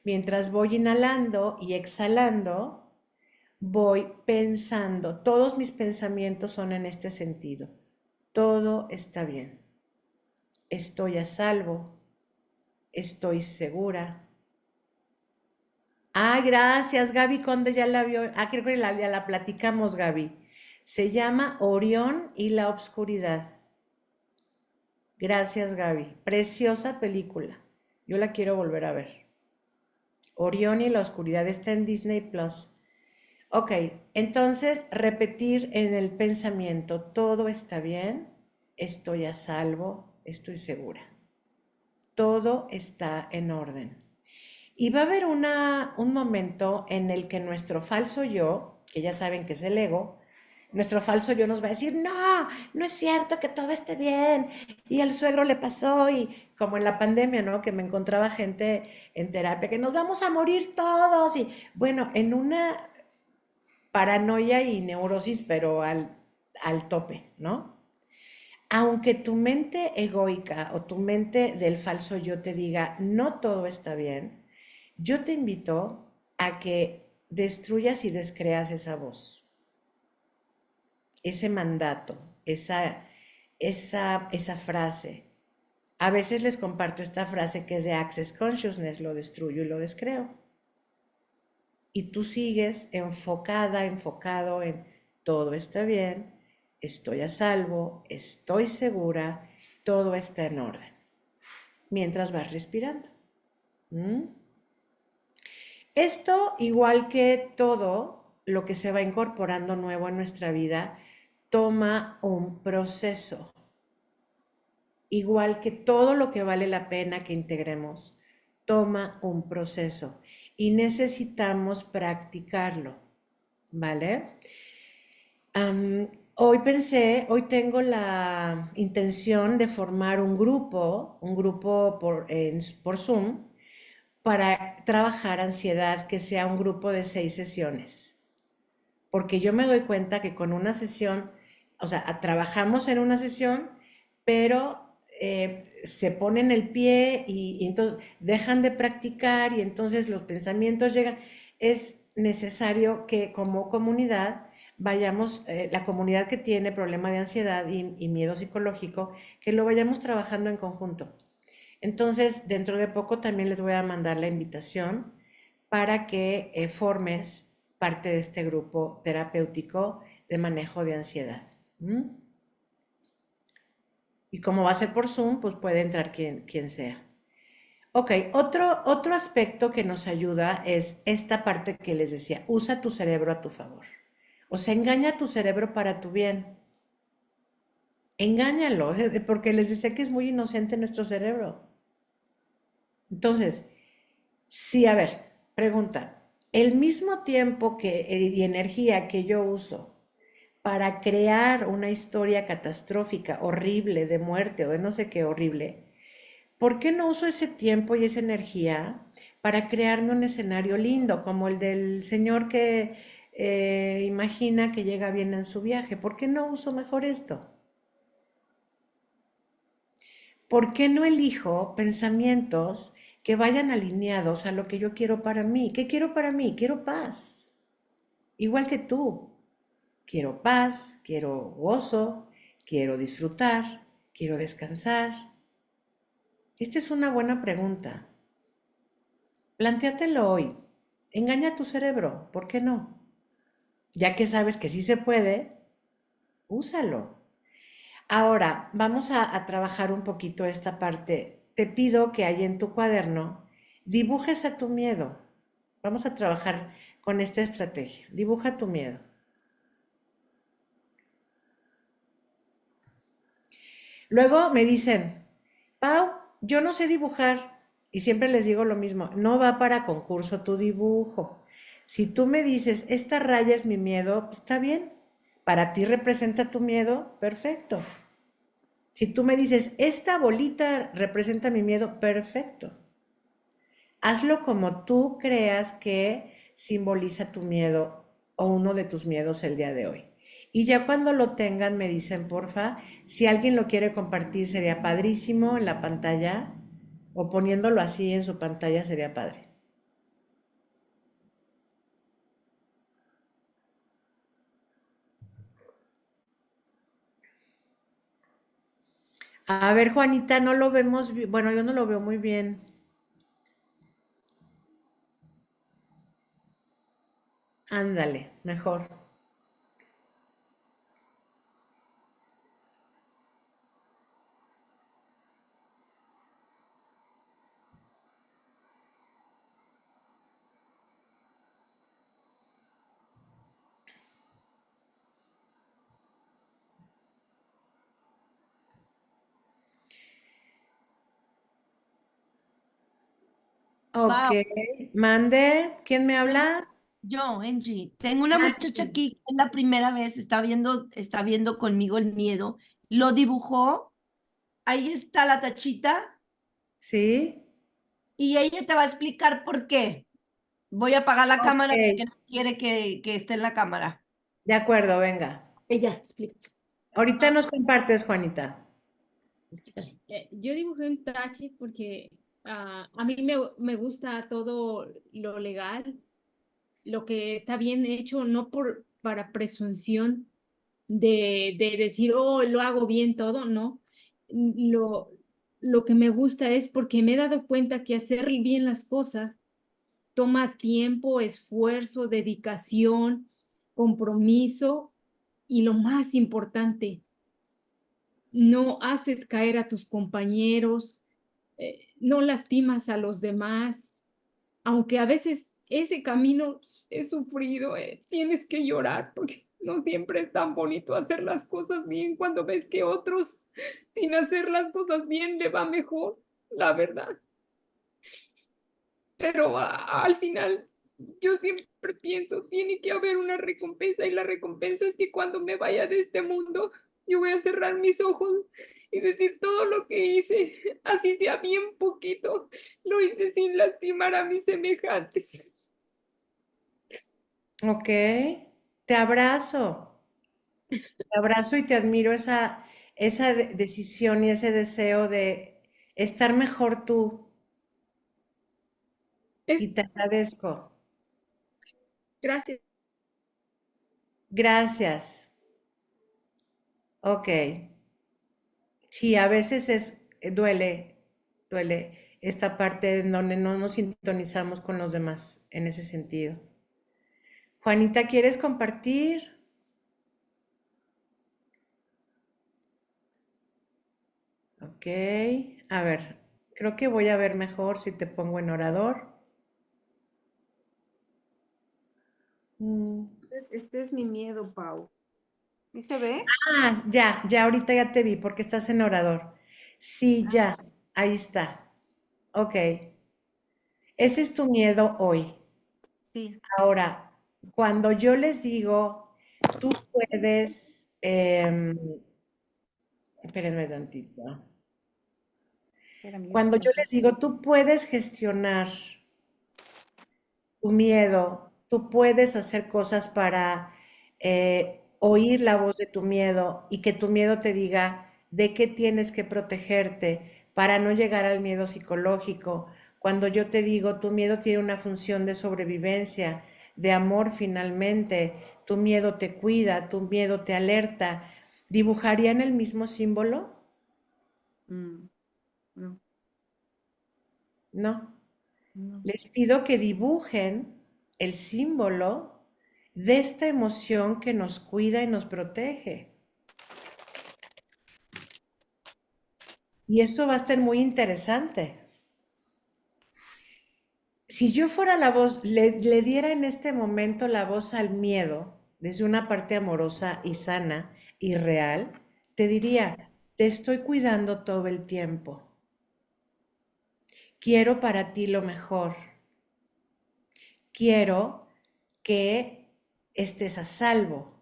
Mientras voy inhalando y exhalando, voy pensando, todos mis pensamientos son en este sentido. Todo está bien. Estoy a salvo. Estoy segura. Ay, gracias, Gaby Conde ya la vio. Ah, creo que ya la platicamos, Gaby. Se llama Orión y la Obscuridad. Gracias, Gaby. Preciosa película. Yo la quiero volver a ver. Orión y la Oscuridad está en Disney Plus. Ok, entonces repetir en el pensamiento, todo está bien, estoy a salvo, estoy segura. Todo está en orden. Y va a haber un momento en el que nuestro falso yo, que ya saben que es el ego, nuestro falso yo nos va a decir, no, no es cierto que todo esté bien. Y al suegro le pasó, y como en la pandemia, ¿no? Que me encontraba gente en terapia, que nos vamos a morir todos. Y bueno, en una paranoia y neurosis, pero al tope, ¿no? Aunque tu mente egoica o tu mente del falso yo te diga, no todo está bien, yo te invito a que destruyas y descreas esa voz, ese mandato, esa frase. A veces les comparto esta frase que es de Access Consciousness, lo destruyo y lo descreo. Y tú sigues enfocada, enfocado en todo está bien, estoy a salvo, estoy segura, todo está en orden, mientras vas respirando. ¿Mm? Esto, igual que todo lo que se va incorporando nuevo en nuestra vida, toma un proceso. Igual que todo lo que vale la pena que integremos, toma un proceso y necesitamos practicarlo, ¿vale? Hoy tengo la intención de formar un grupo por Zoom, para trabajar ansiedad, que sea un grupo de 6 sesiones. Porque yo me doy cuenta que con una sesión, o sea, trabajamos en una sesión, pero se ponen el pie y entonces dejan de practicar y entonces los pensamientos llegan. Es necesario que como comunidad vayamos, la comunidad que tiene problema de ansiedad y miedo psicológico, que lo vayamos trabajando en conjunto. Entonces, dentro de poco también les voy a mandar la invitación para que formes parte de este grupo terapéutico de manejo de ansiedad. ¿Mm? Y como va a ser por Zoom, pues puede entrar quien sea. Ok, otro aspecto que nos ayuda es esta parte que les decía, usa tu cerebro a tu favor. O sea, engaña a tu cerebro para tu bien. Engáñalo, porque les decía que es muy inocente nuestro cerebro. Entonces, sí, a ver, pregunta, el mismo tiempo y energía que yo uso para crear una historia catastrófica, horrible, de muerte o de no sé qué horrible, ¿por qué no uso ese tiempo y esa energía para crearme un escenario lindo, como el del señor que imagina que llega bien en su viaje? ¿Por qué no uso mejor esto? ¿Por qué no elijo pensamientos que vayan alineados a lo que yo quiero para mí? ¿Qué quiero para mí? Quiero paz, igual que tú. Quiero paz, quiero gozo, quiero disfrutar, quiero descansar. Esta es una buena pregunta. Plantéatelo hoy. Engaña a tu cerebro, ¿por qué no? Ya que sabes que sí se puede, úsalo. Ahora, vamos a trabajar un poquito esta parte. Te pido que ahí en tu cuaderno dibujes a tu miedo. Vamos a trabajar con esta estrategia. Dibuja tu miedo. Luego me dicen, Pau, yo no sé dibujar. Y siempre les digo lo mismo, no va para concurso tu dibujo. Si tú me dices, esta raya es mi miedo, pues está bien. Para ti representa tu miedo, perfecto. Si tú me dices, esta bolita representa mi miedo, perfecto. Hazlo como tú creas que simboliza tu miedo o uno de tus miedos el día de hoy. Y ya cuando lo tengan me dicen, porfa, si alguien lo quiere compartir sería padrísimo en la pantalla o poniéndolo así en su pantalla sería padre. A ver, Juanita, no lo vemos bien. Bueno, yo no lo veo muy bien. Ándale, mejor. Ok. Pau, Mande. ¿Quién me habla? yo, Angie, tengo una Ah, muchacha aquí que es la primera vez, está viendo conmigo el miedo. Lo dibujó, ahí está la tachita sí. y ella te va a explicar por qué. Voy a apagar la cámara porque Ok. no quiere que esté en la cámara. De acuerdo, venga. Ella, explica. Ahorita Ah, nos compartes, Juanita. Explícale. yo dibujé un tache porque a mí me gusta todo lo legal, lo que está bien hecho, no para presunción de decir, oh, lo hago bien todo, no. Lo, lo que me gusta es porque me he dado cuenta que hacer bien las cosas toma tiempo, esfuerzo, dedicación, compromiso y lo más importante, no haces caer a tus compañeros, no lastimas a los demás, aunque a veces ese camino es sufrido, tienes que llorar porque no siempre es tan bonito hacer las cosas bien cuando ves que otros sin hacer las cosas bien le va mejor, la verdad. Pero al final yo siempre pienso, tiene que haber una recompensa y la recompensa es que cuando me vaya de este mundo, yo voy a cerrar mis ojos y decir todo lo que hice, así sea bien poquito, lo hice sin lastimar a mis semejantes. Ok. Te abrazo. Te abrazo y te admiro esa decisión y ese deseo de estar mejor tú. Es, Y te agradezco. gracias. Gracias. Ok. Sí, a veces duele esta parte en donde no nos sintonizamos con los demás en ese sentido. Juanita, ¿quieres compartir? Ok. A ver, creo que voy a ver mejor si te pongo en orador. Mm. Este es mi miedo, Pau. ¿Sí se ve? Ah, ya, ahorita ya te vi porque estás en orador. Sí, Ah, ya, ahí está. Ok. Ese es tu miedo hoy. sí. Ahora, cuando yo les digo, tú puedes, espérenme tantito. Espérame, ya Cuando estoy yo aquí. les digo, tú puedes gestionar tu miedo, tú puedes hacer cosas para oír la voz de tu miedo y que tu miedo te diga de qué tienes que protegerte para no llegar al miedo psicológico. Cuando yo te digo, tu miedo tiene una función de sobrevivencia, de amor finalmente, tu miedo te cuida, tu miedo te alerta, ¿dibujarían el mismo símbolo? Mm, no, No. no. Les pido que dibujen el símbolo de esta emoción que nos cuida y nos protege. Y eso va a estar muy interesante. Si yo fuera la voz, le diera en este momento la voz al miedo, desde una parte amorosa y sana y real, te diría, te estoy cuidando todo el tiempo. Quiero para ti lo mejor. Quiero que estés a salvo.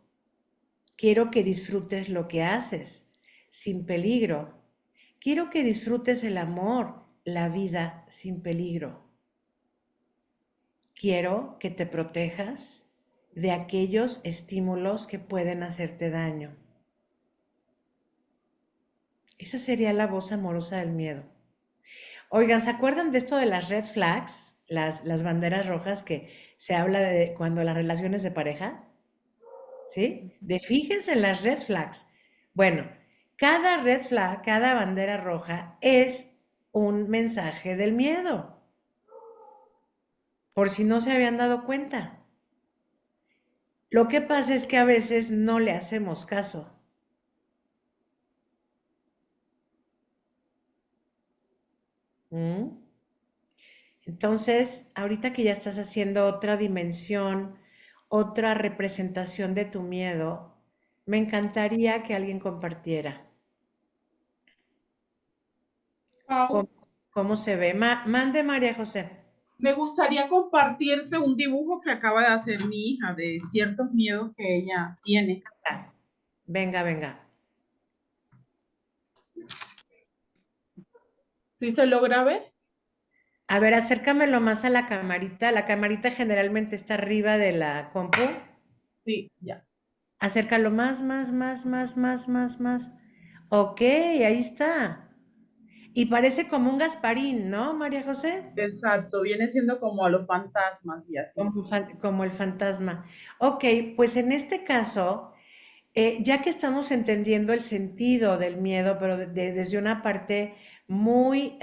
Quiero que disfrutes lo que haces, sin peligro. Quiero que disfrutes el amor, la vida, sin peligro. Quiero que te protejas de aquellos estímulos que pueden hacerte daño. Esa sería la voz amorosa del miedo. Oigan, ¿se acuerdan de esto de las red flags? Las banderas rojas que se habla de cuando las relaciones de pareja, ¿sí? De fíjense en las red flags. Bueno, Cada red flag, cada bandera roja es un mensaje del miedo, por si no se habían dado cuenta. Lo que pasa es que a veces no le hacemos caso. ¿Mm? Entonces, ahorita que ya estás haciendo otra dimensión, otra representación de tu miedo, me encantaría que alguien compartiera Pau, cómo, cómo se ve. Mande, María José. me gustaría compartirte un dibujo que acaba de hacer mi hija de ciertos miedos que ella tiene. Ah, venga, venga. ¿Sí se logra ver? A ver, acércamelo más a la camarita. La camarita generalmente está arriba de la compu. Sí, ya. Acércalo más. Ok, ahí está. Y parece como un Gasparín, ¿no, María José? Exacto, viene siendo como a los fantasmas y así. Como el fantasma. Ok, pues en este caso, ya que estamos entendiendo el sentido del miedo, pero desde una parte muy,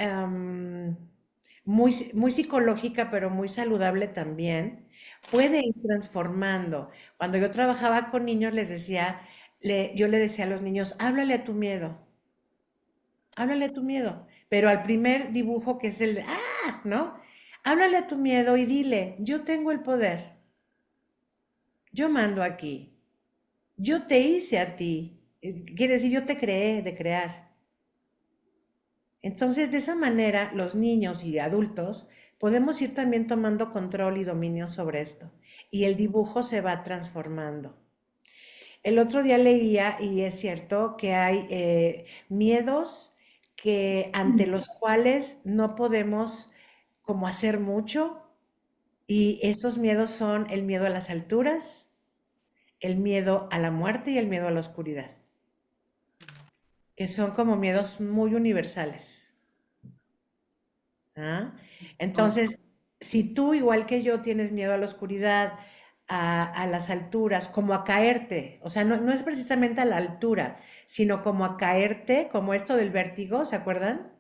muy psicológica, pero muy saludable también, puede ir transformando. Cuando yo trabajaba con niños, les decía, yo le decía a los niños, háblale a tu miedo, pero al primer dibujo que es el, ¿no? Háblale a tu miedo y dile, yo tengo el poder, yo mando aquí. Yo te hice a ti. Quiere decir, yo te creé de crear. Entonces, de esa manera, los niños y adultos podemos ir también tomando control y dominio sobre esto. Y el dibujo se va transformando. El otro día leía, y es cierto, que hay miedos que ante los cuales no podemos como hacer mucho. Y estos miedos son el miedo a las alturas, el miedo a la muerte y el miedo a la oscuridad, que son como miedos muy universales. ¿Ah? Entonces, si tú, igual que yo, tienes miedo a la oscuridad, a las alturas, como a caerte, o sea, no es precisamente a la altura, sino como a caerte, como esto del vértigo, ¿se acuerdan?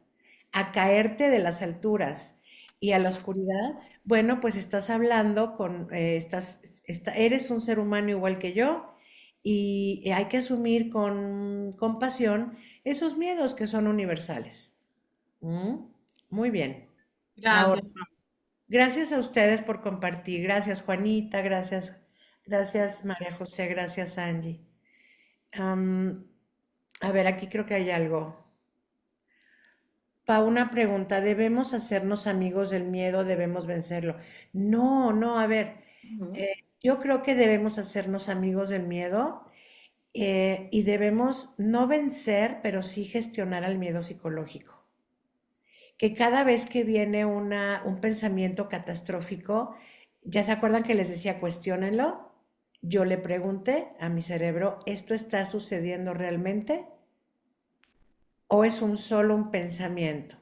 A caerte de las alturas y a la oscuridad, bueno, pues estás hablando eres un ser humano igual que yo y hay que asumir con compasión esos miedos que son universales. ¿Mm? Muy bien. Ahora, Gracias, Pau. gracias a ustedes por compartir. Gracias, Juanita. Gracias, María José. Gracias, Angie. Am, a ver, aquí creo que hay algo. Pa, una pregunta. ¿Debemos hacernos amigos del miedo? ¿Debemos vencerlo? No, no, a ver. Ujú. eh, yo creo que debemos hacernos amigos del miedo y debemos no vencer, pero sí gestionar al miedo psicológico. Que cada vez que viene un pensamiento catastrófico, ya se acuerdan que les decía, cuestiónenlo. Yo le pregunté a mi cerebro, ¿esto está sucediendo realmente o es solo un pensamiento?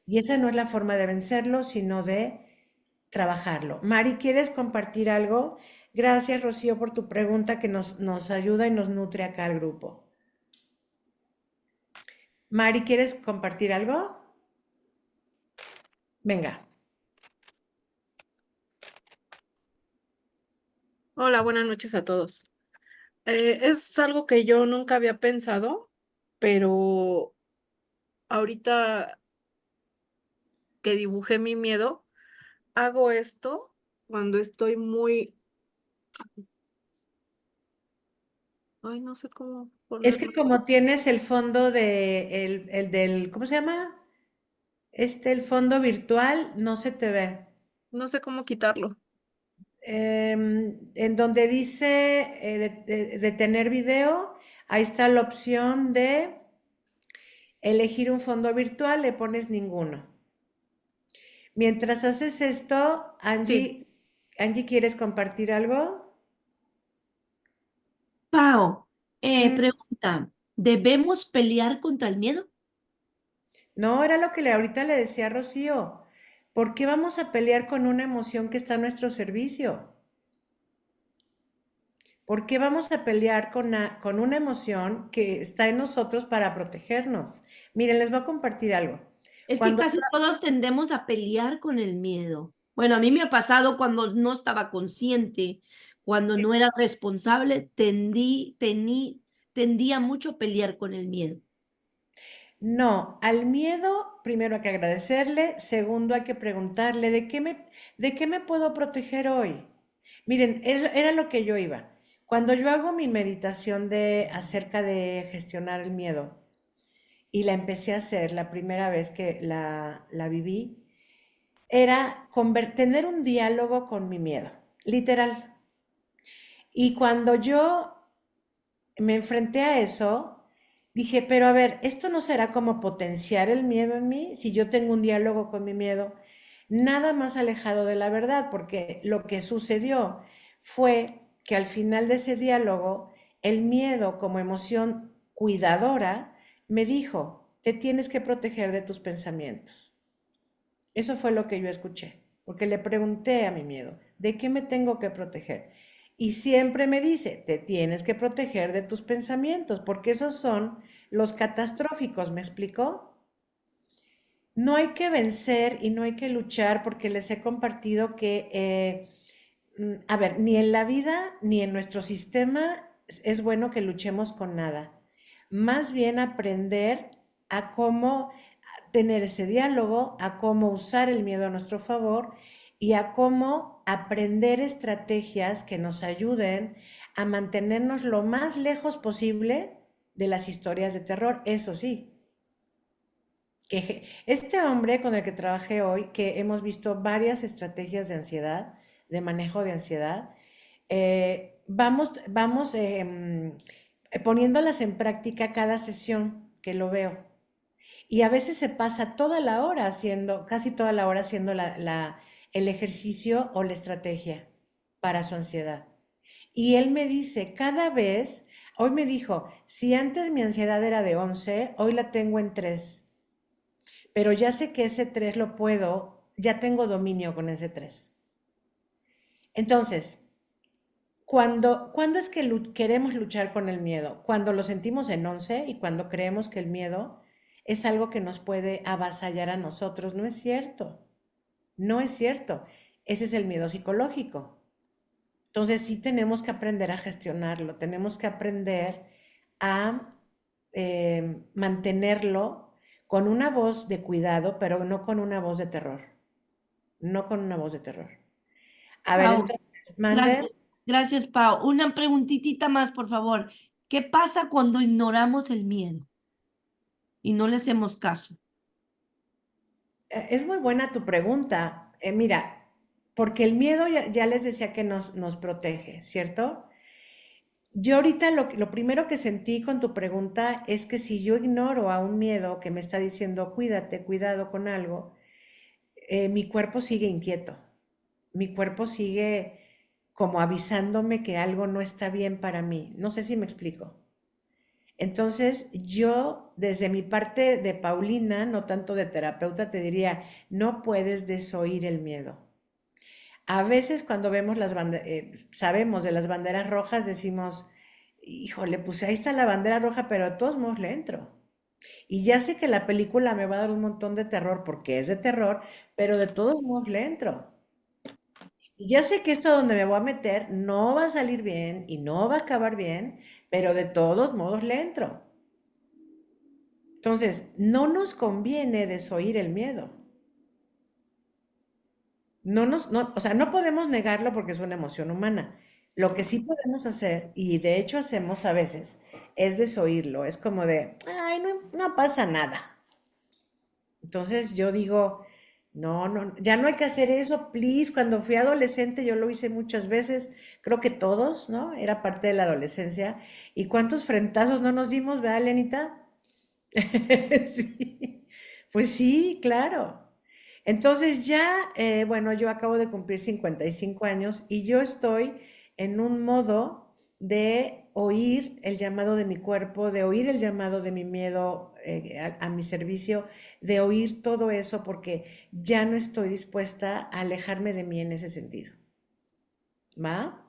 Y esa no es la forma de vencerlo, sino de trabajarlo. Mari, ¿quieres compartir algo? Gracias, Rocío, por tu pregunta que nos ayuda y nos nutre acá al grupo. Mari, ¿quieres compartir algo? Venga. Hola, buenas noches a todos. Es algo que yo nunca había pensado, pero ahorita que dibujé mi miedo, hago esto cuando estoy muy, ay, no sé cómo Es que ponerlo, como tienes el fondo el del, ¿cómo se llama? El fondo virtual, no se te ve. no sé cómo quitarlo. En donde dice detener video, ahí está la opción de elegir un fondo virtual, le pones ninguno. Mientras haces esto, Sí, Angie, ¿quieres compartir algo? Pau, Mm, pregunta, ¿debemos pelear contra el miedo? No, era lo que ahorita le decía a Rocío. ¿Por qué vamos a pelear con una emoción que está a nuestro servicio? ¿Por qué vamos a pelear con una emoción que está en nosotros para protegernos? Miren, les voy a compartir algo. Es que Cuando casi todos tendemos a pelear con el miedo. Bueno, a mí me ha pasado cuando no estaba consciente, cuando Sí. no era responsable, tendía mucho a pelear con el miedo. No, al miedo primero hay que agradecerle, segundo hay que preguntarle, de qué me puedo proteger hoy? Miren, era lo que yo iba. Cuando yo hago mi meditación acerca de gestionar el miedo, y la empecé a hacer la primera vez que la viví, era tener un diálogo con mi miedo, literal. Y cuando yo me enfrenté a eso, dije, pero a ver, ¿esto no será como potenciar el miedo en mí si yo tengo un diálogo con mi miedo? Nada más alejado de la verdad, porque lo que sucedió fue que al final de ese diálogo, el miedo como emoción cuidadora me dijo, te tienes que proteger de tus pensamientos. Eso fue lo que yo escuché, porque le pregunté a mi miedo, ¿de qué me tengo que proteger? Y siempre me dice, te tienes que proteger de tus pensamientos, porque esos son los catastróficos, ¿me explicó? No hay que vencer y no hay que luchar porque les he compartido que, a ver, ni en la vida ni en nuestro sistema es bueno que luchemos con nada. Más bien aprender a cómo tener ese diálogo, a cómo usar el miedo a nuestro favor y a cómo aprender estrategias que nos ayuden a mantenernos lo más lejos posible de las historias de terror. Eso sí, que este hombre con el que trabajé hoy, que hemos visto varias estrategias de ansiedad, de manejo de ansiedad, vamos poniéndolas en práctica cada sesión que lo veo. Y a veces se pasa toda la hora haciendo, casi toda la hora haciendo el ejercicio o la estrategia para su ansiedad. Y él me dice, cada vez, hoy me dijo, si antes mi ansiedad era de 11, hoy la tengo en 3. Pero ya sé que ese 3 lo puedo, ya tengo dominio con ese 3. Entonces, ¿cuándo es que queremos luchar con el miedo? Cuando lo sentimos en 11 y cuando creemos que el miedo es algo que nos puede avasallar a nosotros. No es cierto. No es cierto. Ese es el miedo psicológico. Entonces sí tenemos que aprender a gestionarlo, tenemos que aprender a mantenerlo con una voz de cuidado, pero no con una voz de terror. No con una voz de terror. A ver, Pau, entonces, mande. gracias, Pau. Una preguntitita más, por favor. ¿Qué pasa cuando ignoramos el miedo y no le hacemos caso? Es muy buena tu pregunta. Mira, porque el miedo ya les decía que nos protege, ¿cierto? Yo ahorita lo primero que sentí con tu pregunta es que si yo ignoro a un miedo que me está diciendo cuídate, cuidado con algo, mi cuerpo sigue inquieto. Mi cuerpo sigue como avisándome que algo no está bien para mí. No sé si me explico. Entonces, yo desde mi parte de Paulina, no tanto de terapeuta, te diría, no puedes desoír el miedo. A veces cuando vemos sabemos de las banderas rojas, decimos, híjole, pues ahí está la bandera roja, pero de todos modos le entro. Y ya sé que la película me va a dar un montón de terror porque es de terror, pero de todos modos le entro. Y ya sé que esto donde me voy a meter no va a salir bien y no va a acabar bien, pero de todos modos le entro. Entonces, no nos conviene desoír el miedo. O sea, no podemos negarlo porque es una emoción humana. Lo que sí podemos hacer, y de hecho hacemos a veces, es desoírlo. Es como de, ay, no pasa nada. Entonces yo digo, no, ya no hay que hacer eso, please. Cuando fui adolescente yo lo hice muchas veces, creo que todos, ¿no? Era parte de la adolescencia. ¿Y cuántos frentazos no nos dimos, verdad, Lenita? Sí, pues sí, claro. Entonces ya, bueno, yo acabo de cumplir 55 años y yo estoy en un modo de oír el llamado de mi cuerpo, de oír el llamado de mi miedo a mi servicio, de oír todo eso porque ya no estoy dispuesta a alejarme de mí en ese sentido. ¿Va?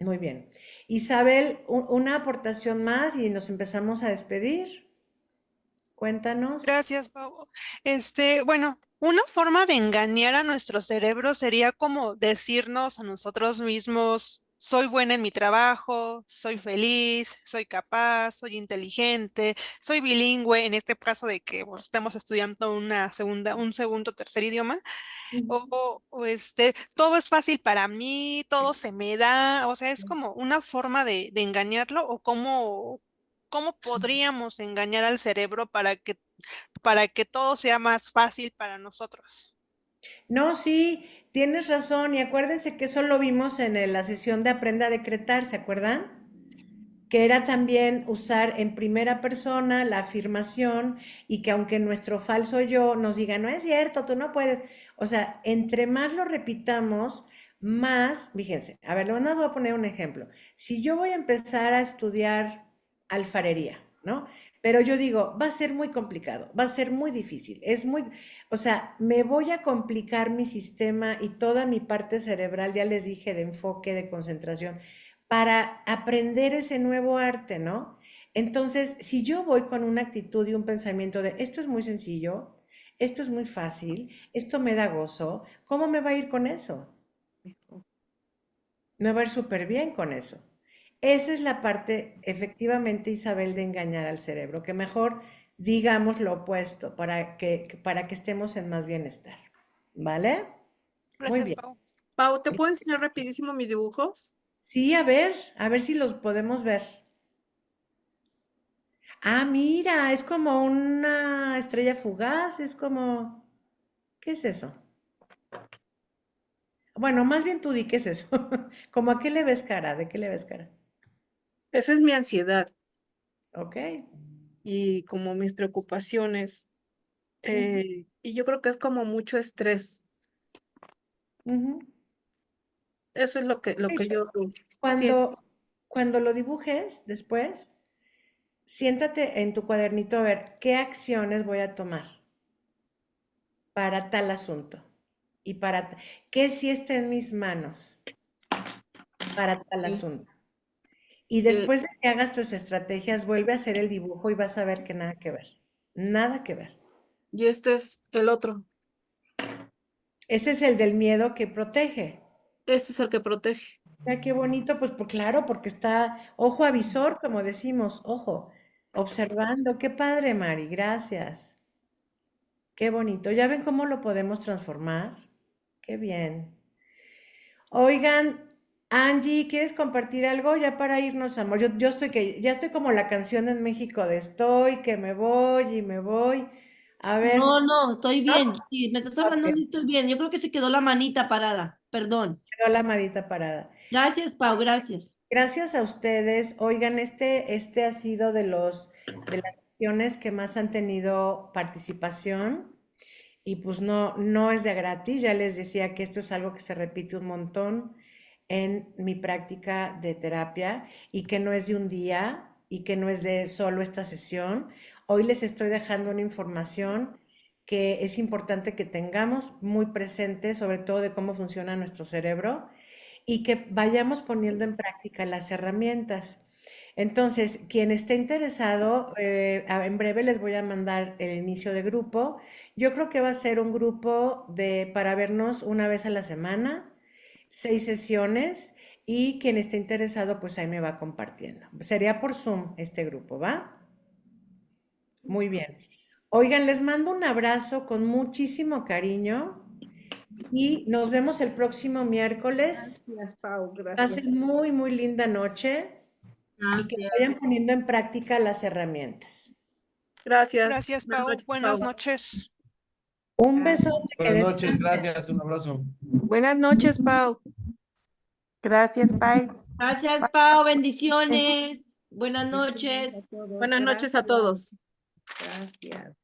Muy bien. Isabel, una aportación más y nos empezamos a despedir. Cuéntanos. Gracias, Pau. Bueno, una forma de engañar a nuestro cerebro sería como decirnos a nosotros mismos, soy buena en mi trabajo, soy feliz, soy capaz, soy inteligente, soy bilingüe, en este caso de que pues, estamos estudiando un segundo, tercer idioma, todo es fácil para mí, todo se me da, o sea, es como una forma de engañarlo o cómo podríamos engañar al cerebro para que todo sea más fácil para nosotros. No, sí, tienes razón. Y acuérdense que eso lo vimos en la sesión de Aprenda a Decretar, ¿se acuerdan? Que era también usar en primera persona la afirmación y que aunque nuestro falso yo nos diga, no es cierto, tú no puedes. O sea, entre más lo repitamos, más, fíjense, a ver, les voy a poner un ejemplo. Si yo voy a empezar a estudiar alfarería, ¿no? Pero yo digo, va a ser muy complicado, va a ser muy difícil, o sea, me voy a complicar mi sistema y toda mi parte cerebral, ya les dije, de enfoque, de concentración, para aprender ese nuevo arte, ¿no? Entonces, si yo voy con una actitud y un pensamiento de esto es muy sencillo, esto es muy fácil, esto me da gozo, ¿cómo me va a ir con eso? Me va a ir súper bien con eso. Esa es la parte, efectivamente, Isabel, de engañar al cerebro, que mejor digamos lo opuesto para que estemos en más bienestar. ¿Vale? Muy Gracias, bien. Pau. Pau, ¿te puedo enseñar rapidísimo mis dibujos? Sí, a ver si los podemos ver. Ah, mira, es como una estrella fugaz, es como... ¿Qué es eso? Bueno, más bien tú di qué es eso. ¿Cómo a qué le ves cara? ¿De qué le ves cara? Esa es mi ansiedad Ok. y como mis preocupaciones. Y yo creo que es como mucho estrés. Ujú. Eso es lo que yo siento. Cuando lo dibujes después, siéntate en tu cuadernito a ver qué acciones voy a tomar para tal asunto y qué sí está en mis manos para tal Sí. asunto. Y Eh, después de que hagas tus estrategias, vuelve a hacer el dibujo y vas a ver que nada que ver. Nada que ver. Y este es el otro. Ese es el del miedo que protege. Este es el que protege. Ya qué bonito, pues claro, porque está ojo avisor, como decimos, ojo, observando. Qué padre, Mari, gracias. Qué bonito. ¿Ya ven cómo lo podemos transformar? Qué bien. Oigan, Angie, ¿quieres compartir algo ya para irnos, amor? Yo ya estoy como la canción en México de estoy, que me voy y me voy. A ver, No, estoy ¿no? bien. Sí, me estás hablando a Ok, mí, estoy bien. Yo creo que se quedó la manita parada. Perdón. quedó la madita parada. Gracias, Pau, gracias. Gracias a ustedes. Oigan, este ha sido de las sesiones que más han tenido participación. Y pues no es de gratis, ya les decía que esto es algo que se repite un montón en mi práctica de terapia y que no es de un día y que no es de solo esta sesión. Hoy les estoy dejando una información que es importante que tengamos muy presente, sobre todo de cómo funciona nuestro cerebro y que vayamos poniendo en práctica las herramientas. Entonces, quien esté interesado, en breve les voy a mandar el inicio de grupo. Yo creo que va a ser un grupo para vernos una vez a la semana, 6 sesiones, y quien esté interesado, pues ahí me va compartiendo. Sería por Zoom este grupo, ¿va? Muy bien. Oigan, les mando un abrazo con muchísimo cariño y nos vemos el próximo miércoles. Gracias, Pau, gracias. Pasen muy, muy linda noche y que vayan Gracias. poniendo en práctica las herramientas. Gracias. Gracias, Buenas Pau. noches, Buenas Pau. noches. Un besote, que Buenas noches, descansen. gracias, un abrazo. Buenas noches, Pau. Gracias, bye. Gracias, Pau, bendiciones. Buenas Bendiciones noches. a todos. Buenas noches a Gracias. todos. Gracias.